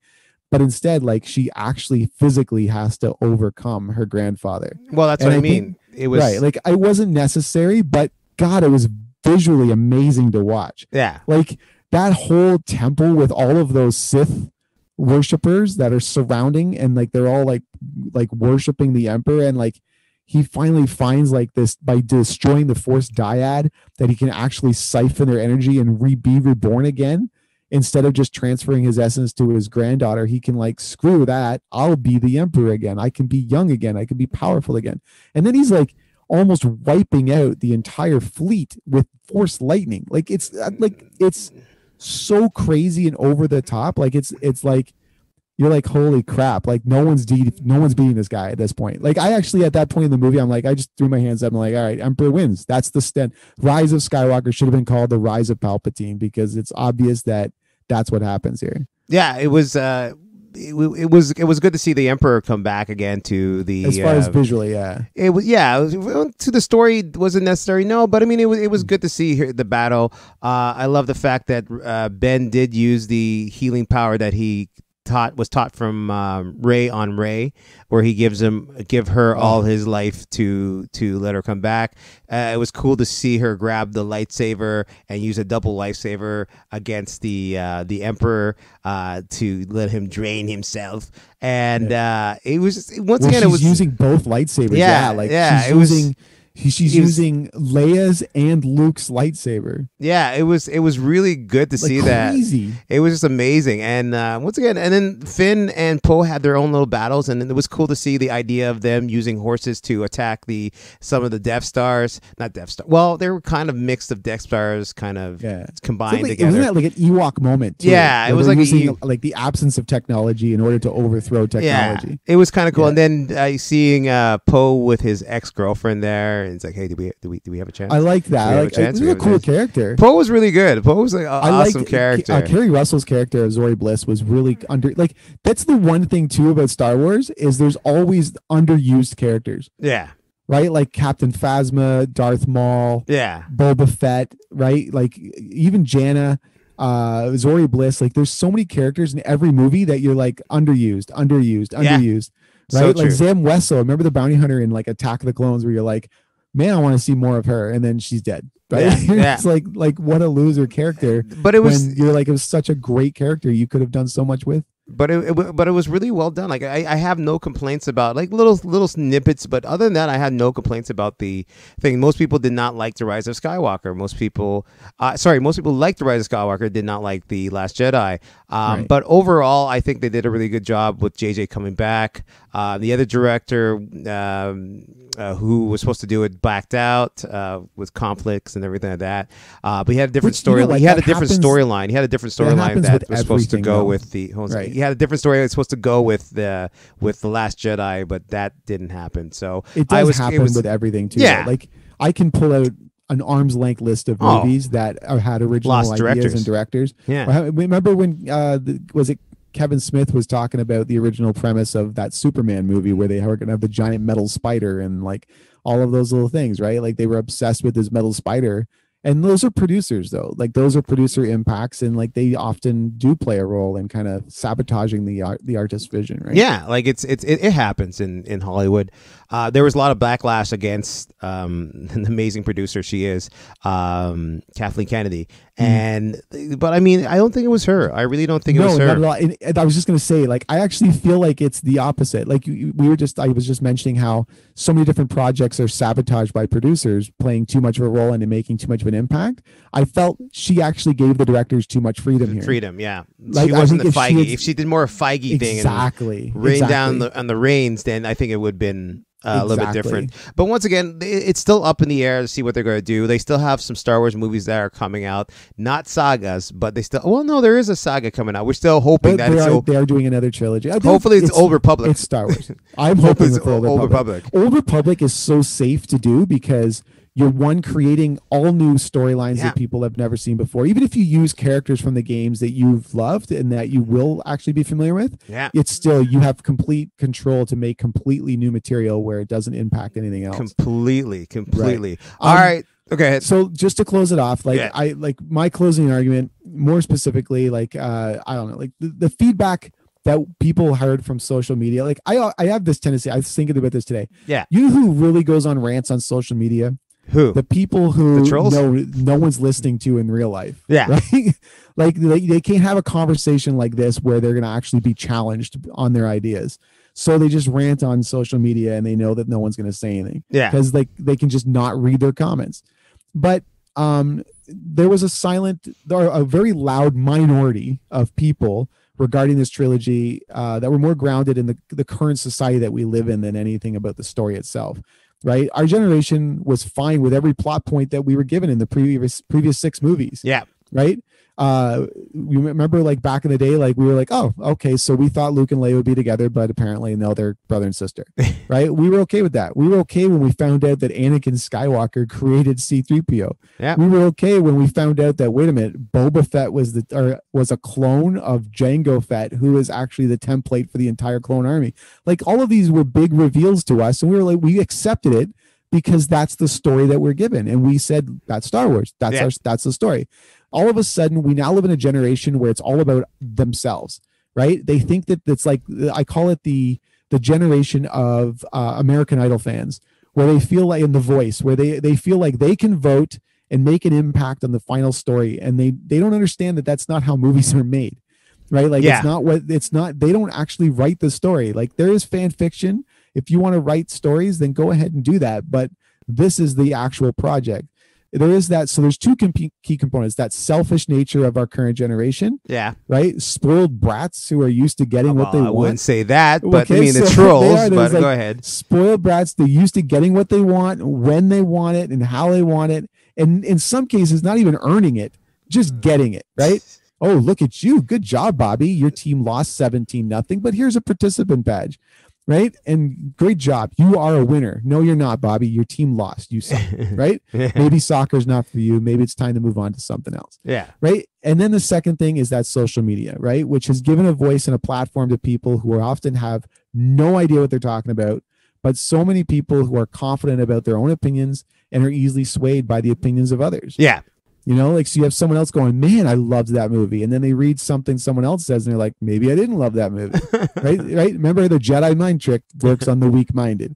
But instead, like, she actually physically has to overcome her grandfather. Well, that's And what I I mean. think- It was Right. Like, it wasn't necessary, but God, it was visually amazing to watch. yeah. Like, that whole temple with all of those Sith worshippers that are surrounding, and like they're all like worshiping the emperor, and like he finally finds like this, by destroying the Force dyad, that he can actually siphon their energy and be reborn again. Instead of just transferring his essence to his granddaughter, he can like, screw that, I'll be the emperor again. I can be young again. I can be powerful again. And then he's like almost wiping out the entire fleet with Force lightning. Like it's so crazy and over the top. Like it's like, you're like, holy crap, like no one's beating this guy at this point. Like, I actually, at that point in the movie, I'm like, I just threw my hands up. I'm like, all right, Emperor wins. That's the stand. Rise of Skywalker should have been called the Rise of Palpatine, because it's obvious that that's what happens here. Yeah, it was it was good to see the Emperor come back again to the As far as visually, yeah. It was to the story wasn't necessary, no, but I mean it was good to see the battle. I love the fact that Ben did use the healing power that he was taught from Rey on Rey, where he give her all his life to let her come back. It was cool to see her grab the lightsaber and use a double lightsaber against the Emperor to let him drain himself. And it was just, again, it was using both lightsabers. She's using Leia's and Luke's lightsaber. Yeah, it was really good to see crazy. that. It was just amazing. And once again, and then Finn and Poe had their own little battles, and it was cool to see the idea of them using horses to attack some of the Death Stars. Not Death Star. Well, they were kind of mixed of Death Stars, kind of combined together. Wasn't that like an Ewok moment too? Yeah, it was like using like the absence of technology in order to overthrow technology. Yeah, it was kind of cool. Yeah. And then seeing Poe with his ex-girlfriend there. It's like, hey, do we have a chance? I like that. This is a cool character. Poe was really good. Poe was like an awesome character. Kerry Russell's character of Zori Bliss was really that's the one thing too about Star Wars, is there's always underused characters. Yeah. Right? Like Captain Phasma, Darth Maul, Boba Fett, right? Like even Janna, Zori Bliss. Like there's so many characters in every movie that you're like underused. Right? So like Zam Wessel, remember the bounty hunter in like Attack of the Clones, where you're like, man, I want to see more of her, and then she's dead. Right? Yeah. It's like what a loser character. But it was, you're like, it was such a great character you could have done so much with. But it was really well done. Like I have no complaints about like little snippets, but other than that, I had no complaints about the thing. Most people did not like The Rise of Skywalker. Most people liked The Rise of Skywalker, did not like The Last Jedi. Right. But overall, I think they did a really good job with JJ coming back. The other director who was supposed to do it backed out with conflicts and everything like that. But he had a different storyline. He had a different storyline that was supposed to go with the. Right. He had a different story that was supposed to go with the Last Jedi, but that didn't happen. So it does happen with everything too. Yeah. Like I can pull out an arm's length list of movies that had original Lost ideas and directors. Yeah. Remember when was it Kevin Smith was talking about the original premise of that Superman movie where they were going to have the giant metal spider and like all of those little things, right? Like they were obsessed with this metal spider. And those are producers, though. Like those are producer impacts, and like they often do play a role in kind of sabotaging the artist's vision, right? Yeah, like it happens in Hollywood. There was a lot of backlash against an amazing producer she is, Kathleen Kennedy, but I mean, I don't think it was her. I really don't think it was her. Not at all. And I was just going to say, like, I actually feel like it's the opposite. Like I was just mentioning how so many different projects are sabotaged by producers playing too much of a role and making too much of an impact. I felt she actually gave the directors too much freedom here. Freedom, yeah. Like, she wasn't the Feige. If if she did more Feige thing and rain down on the reins, then I think it would have been a little bit different. But once again, it's still up in the air to see what they're going to do. They still have some Star Wars movies that are coming out, not sagas, but they still. Well, no, there is a saga coming out. We're still hoping that they are doing another trilogy. Hopefully, it's Old Republic. It's Star Wars. I'm hoping it's Old Republic. Old Republic is so safe to do because You're creating all new storylines Yeah. that people have never seen before. Even if you use characters from the games that you've loved and that you will actually be familiar with, Yeah. it's still, you have complete control to make completely new material where it doesn't impact anything else. Completely. Right. All right. Okay. So just to close it off, like Yeah. I like my closing argument, more specifically, like I don't know, like the feedback that people heard from social media. Like I have this tendency. I was thinking about this today. Yeah. You know who really goes on rants on social media? Who? The people who The trolls? no one's listening to in real life. Yeah. Right? Like they can't have a conversation like this where they're going to actually be challenged on their ideas. So they just rant on social media and they know that no one's going to say anything. Yeah. Because like they can just not read their comments. But there was a very loud minority of people regarding this trilogy that were more grounded in the current society that we live in than anything about the story itself. Right, our generation was fine with every plot point that we were given in the previous 6 movies. Yeah. Right. We remember like back in the day, like we were like, oh, okay, so we thought Luke and Leia would be together, but apparently no, they're brother and sister. Right. We were okay with that. We were okay when we found out that Anakin Skywalker created C-3PO. Yeah. We were okay when we found out that, wait a minute, Boba Fett was a clone of Jango Fett, who is actually the template for the entire clone army. Like all of these were big reveals to us, and we were like, we accepted it because that's the story that we're given, and we said that's Star Wars. That's the story. All of a sudden, we now live in a generation where it's all about themselves, right? They think that it's like, I call it the generation of American Idol fans, where they feel like in The Voice, where they feel like they can vote and make an impact on the final story, and they don't understand that that's not how movies are made, right? Like they don't actually write the story. Like there is fan fiction. If you want to write stories, then go ahead and do that. But this is the actual project. There is that. So there's 2 key components: that selfish nature of our current generation. Yeah. Right. Spoiled brats who are used to getting what they want. I wouldn't say that, but Okay, I mean the so trolls. But like go ahead. Spoiled brats. They're used to getting what they want, when they want it, and how they want it, and in some cases, not even earning it, just getting it. Right. Oh, look at you! Good job, Bobby. Your team lost 17-0, but here's a participant badge. Right. And great job. You are a winner. No, you're not, Bobby. Your team lost. You suck. Right. Yeah. Maybe soccer's not for you. Maybe it's time to move on to something else. Yeah. Right. And then the second thing is that social media, right, which has given a voice and a platform to people who often have no idea what they're talking about, but so many people who are confident about their own opinions and are easily swayed by the opinions of others. Yeah. You know, like, so you have someone else going, man, I loved that movie. And then they read something someone else says and they're like, maybe I didn't love that movie. Right. Remember, the Jedi mind trick works on the weak minded.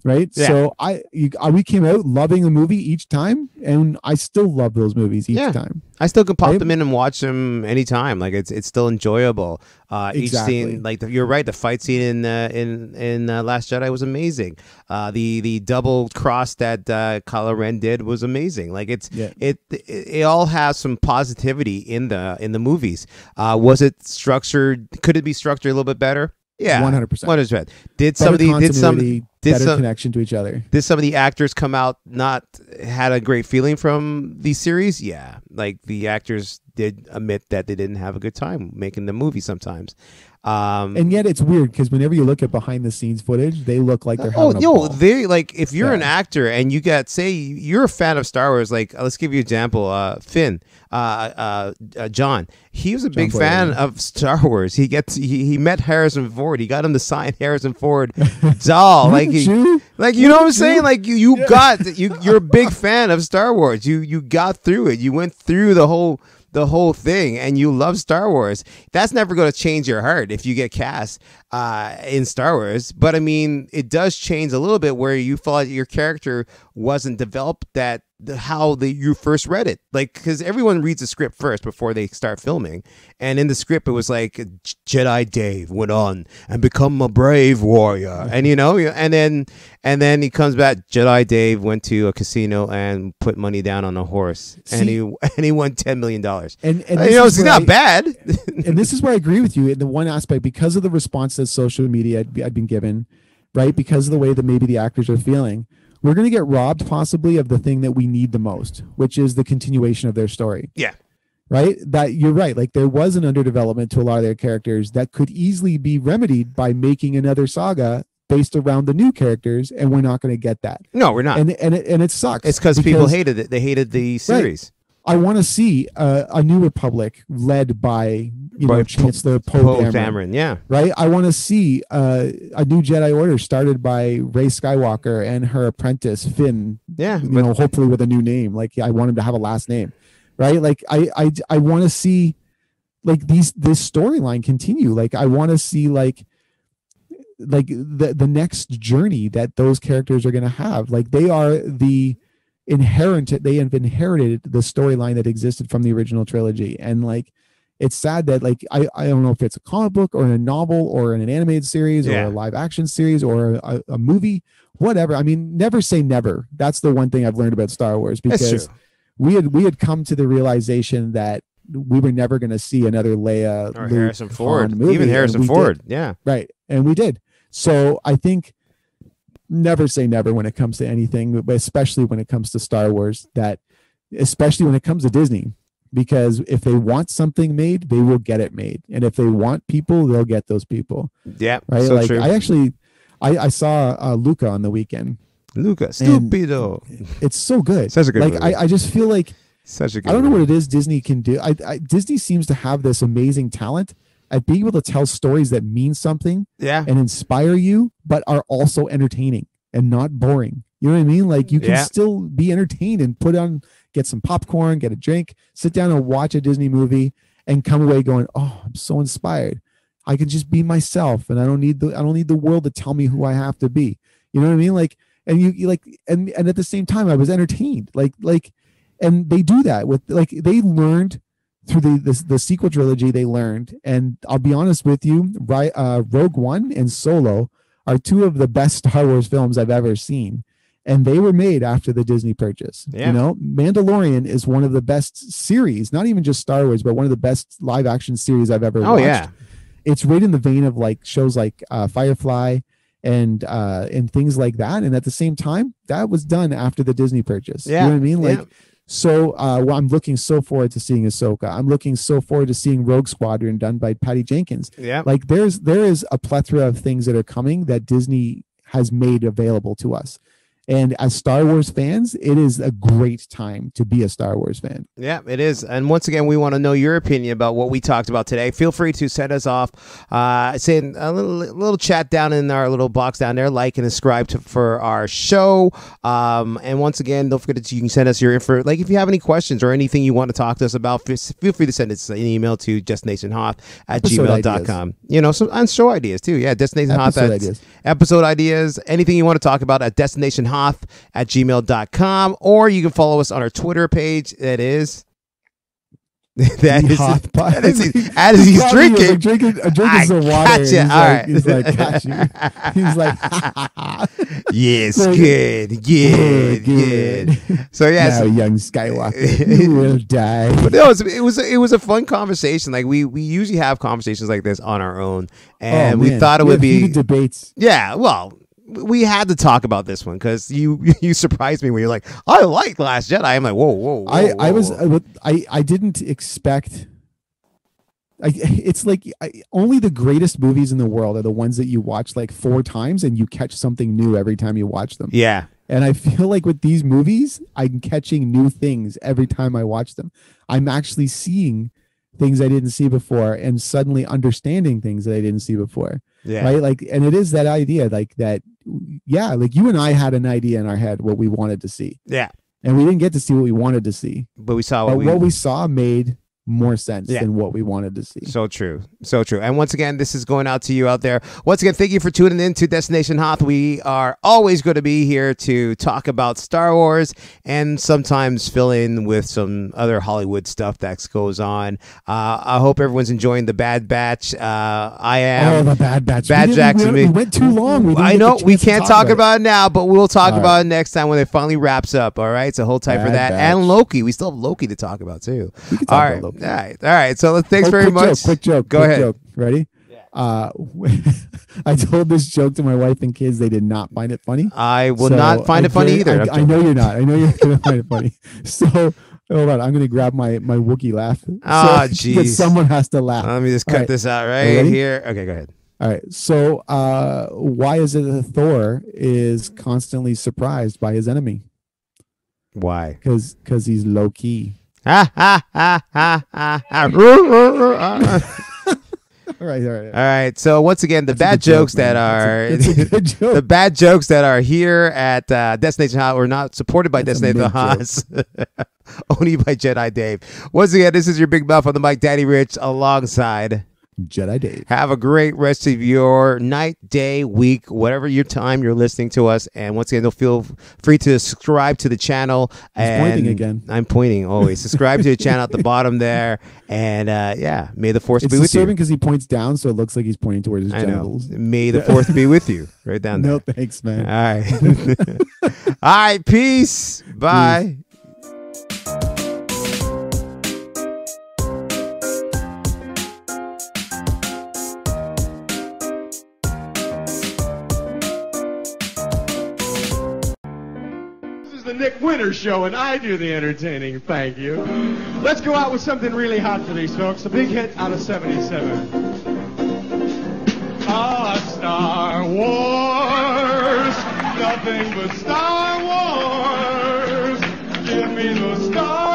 Right. Yeah. So we came out loving the movie each time. And I still love those movies each time. I still can pop them in and watch them anytime. Like it's still enjoyable. Each scene, like you're right, the fight scene in Last Jedi was amazing. The double cross that Kylo Ren did was amazing. Like it all has some positivity in the movies. Was it structured? Could it be structured a little bit better? Yeah, 100%. 100%. Better connection to each other. Did some of the actors come out not had a great feeling from these series? Yeah, like the actors did admit that they didn't have a good time making the movie sometimes. And yet it's weird because whenever you look at behind the scenes footage, they look like they're having a ball. They like, if you're an actor and you got, say you're a fan of Star Wars, like let's give you an example, Finn, John, he was a big fan of Star Wars. He met Harrison Ford. He got him to sign Harrison Ford doll. You know what I'm saying? Like you're a big fan of Star Wars. You got through it. You went through the whole thing, and you love Star Wars. That's never going to change your heart if you get cast in Star Wars. But I mean, it does change a little bit where you felt like your character wasn't developed you first read it. Like, because everyone reads the script first before they start filming, and in the script it was like Jedi Dave went on and become a brave warrior, and and then he comes back. Jedi Dave went to a casino and put money down on a horse, and he won $10 million. And it's not bad. And this is where I agree with you in the one aspect, because of the response that social media had been given, right? Because of the way that maybe the actors are feeling, we're going to get robbed possibly of the thing that we need the most, which is the continuation of their story. Yeah. Right. That you're right. Like there was an underdevelopment to a lot of their characters that could easily be remedied by making another saga based around the new characters, and we're not going to get that. No, we're not. And it sucks. It's because people hated it. They hated the series. Right. I want to see a New Republic led by Chancellor Poe Dameron. Yeah. Right. I want to see a new Jedi Order started by Rey Skywalker and her apprentice Finn. Yeah. Hopefully with a new name. Like I want him to have a last name. Right. Like I want to see like this storyline continue. Like I want to see like the next journey that those characters are going to have. Like they have inherited the storyline that existed from the original trilogy. And like, it's sad that like, I don't know if it's a comic book or a novel or an animated series or a live action series or a movie, whatever. I mean, never say never. That's the one thing I've learned about Star Wars, because we had come to the realization that we were never going to see another Leia or Harrison Ford movie, even Harrison Ford. Yeah. Right. And we did. So I think never say never when it comes to anything, but especially when it comes to Star Wars, especially when it comes to Disney, because if they want something made, they will get it made. And if they want people, they'll get those people. Yeah. Right. So like true. I saw Luca on the weekend. Luca, stupido. It's so good. Such a good movie. I just feel like such a good I don't know what it is Disney can do. Disney seems to have this amazing talent at being able to tell stories that mean something and inspire you, but are also entertaining and not boring. You know what I mean? Like you can still be entertained and get some popcorn, get a drink, sit down and watch a Disney movie and come away going, oh, I'm so inspired. I can just be myself and I don't need the world to tell me who I have to be. You know what I mean? Like, and you like, and at the same time I was entertained. And they do that with they learned through the sequel trilogy. They learned, and I'll be honest with you, Rogue One and Solo are two of the best Star Wars films I've ever seen, and they were made after the Disney purchase. Yeah. Mandalorian is one of the best series, not even just Star Wars, but one of the best live action series I've ever watched. Yeah, it's right in the vein of like shows like Firefly and things like that. And at the same time, that was done after the Disney purchase. Yeah. You know what I mean? Like. Yeah. So I'm looking so forward to seeing Ahsoka. I'm looking so forward to seeing Rogue Squadron done by Patty Jenkins. Yeah. Like there is a plethora of things that are coming that Disney has made available to us. And as Star Wars fans, it is a great time to be a Star Wars fan. Yeah, it is. And once again, we want to know your opinion about what we talked about today. Feel free to send us off, send a little chat down in our little box down there, like and subscribe for our show. And once again, don't forget that you can send us your info. Like if you have any questions or anything you want to talk to us about, feel free to send us an email to destinationhoth@gmail.com. And show ideas too. Yeah, destinationhoth episode ideas, anything you want to talk about at destinationhoth@gmail.com, or you can follow us on our Twitter page. That is he's drinking some water. He's like, got you. He's like, yes, good. So yes, now, young Skywalker, you will die. But no, it was a fun conversation. Like we usually have conversations like this on our own, and we thought it would be debates. Yeah, well. We had to talk about this one because you surprised me when you're like, I like Last Jedi. I'm like, whoa. I didn't expect. It's like only the greatest movies in the world are the ones that you watch like 4 times and you catch something new every time you watch them. Yeah. And I feel like with these movies, I'm catching new things every time I watch them. I'm actually seeing things I didn't see before and suddenly understanding things that I didn't see before. Yeah. Right. Like, and it is that idea like that. Yeah. Like you and I had an idea in our head, what we wanted to see. Yeah. And we didn't get to see what we wanted to see, but we saw what we saw made more sense than what we wanted to see. So true. And once again, this is going out to you out there. Once again, thank you for tuning in to Destination Hoth. We are always going to be here to talk about Star Wars and sometimes fill in with some other Hollywood stuff that goes on. I hope everyone's enjoying the Bad Batch. I am. Oh, the Bad Batch. Bad Jackson. We went too long. I know we can't talk about it now, but we'll talk about it next time when it finally wraps up. All right. So hold tight for that. Batch. And Loki. We still have Loki to talk about too. We can talk about Loki. All right. So thanks very much. Quick joke. Go ahead. Joke. Ready? Yeah. I told this joke to my wife and kids. They did not find it funny. I will not find it funny either. I know you're not. I know you're going to find it funny. So hold on. I'm going to grab my Wookiee laugh. Oh, jeez. Someone has to laugh. Let me just cut this out right here. Okay, go ahead. All right. So why is it that Thor is constantly surprised by his enemy? Why? Because he's low key. Ha ha ha ha ha. All right. All right. So once again, the bad joke, jokes that are that's a good joke. the bad jokes that are here at Destination Hoth were not supported by That's Destination Hoth. Only by Jedi Dave. Once again, this is your big mouth on the mic, Daddy Rich, alongside Jedi Dave. Have a great rest of your night, day, week, whatever your time you're listening to us. And once again, don't feel free to subscribe to the channel. He's pointing again. I'm pointing always. Subscribe to the channel at the bottom there. And yeah, may the force be with you. It's disturbing because he points down, so it looks like he's pointing towards his genitals. May the force be with you. Right down there. No, thanks, man. All right. All right. Peace. Bye. Peace. The Nick Winter Show, and I do the entertaining. Thank you. Let's go out with something really hot for these folks. A big hit out of '77. Star Wars, nothing but Star Wars. Give me the Star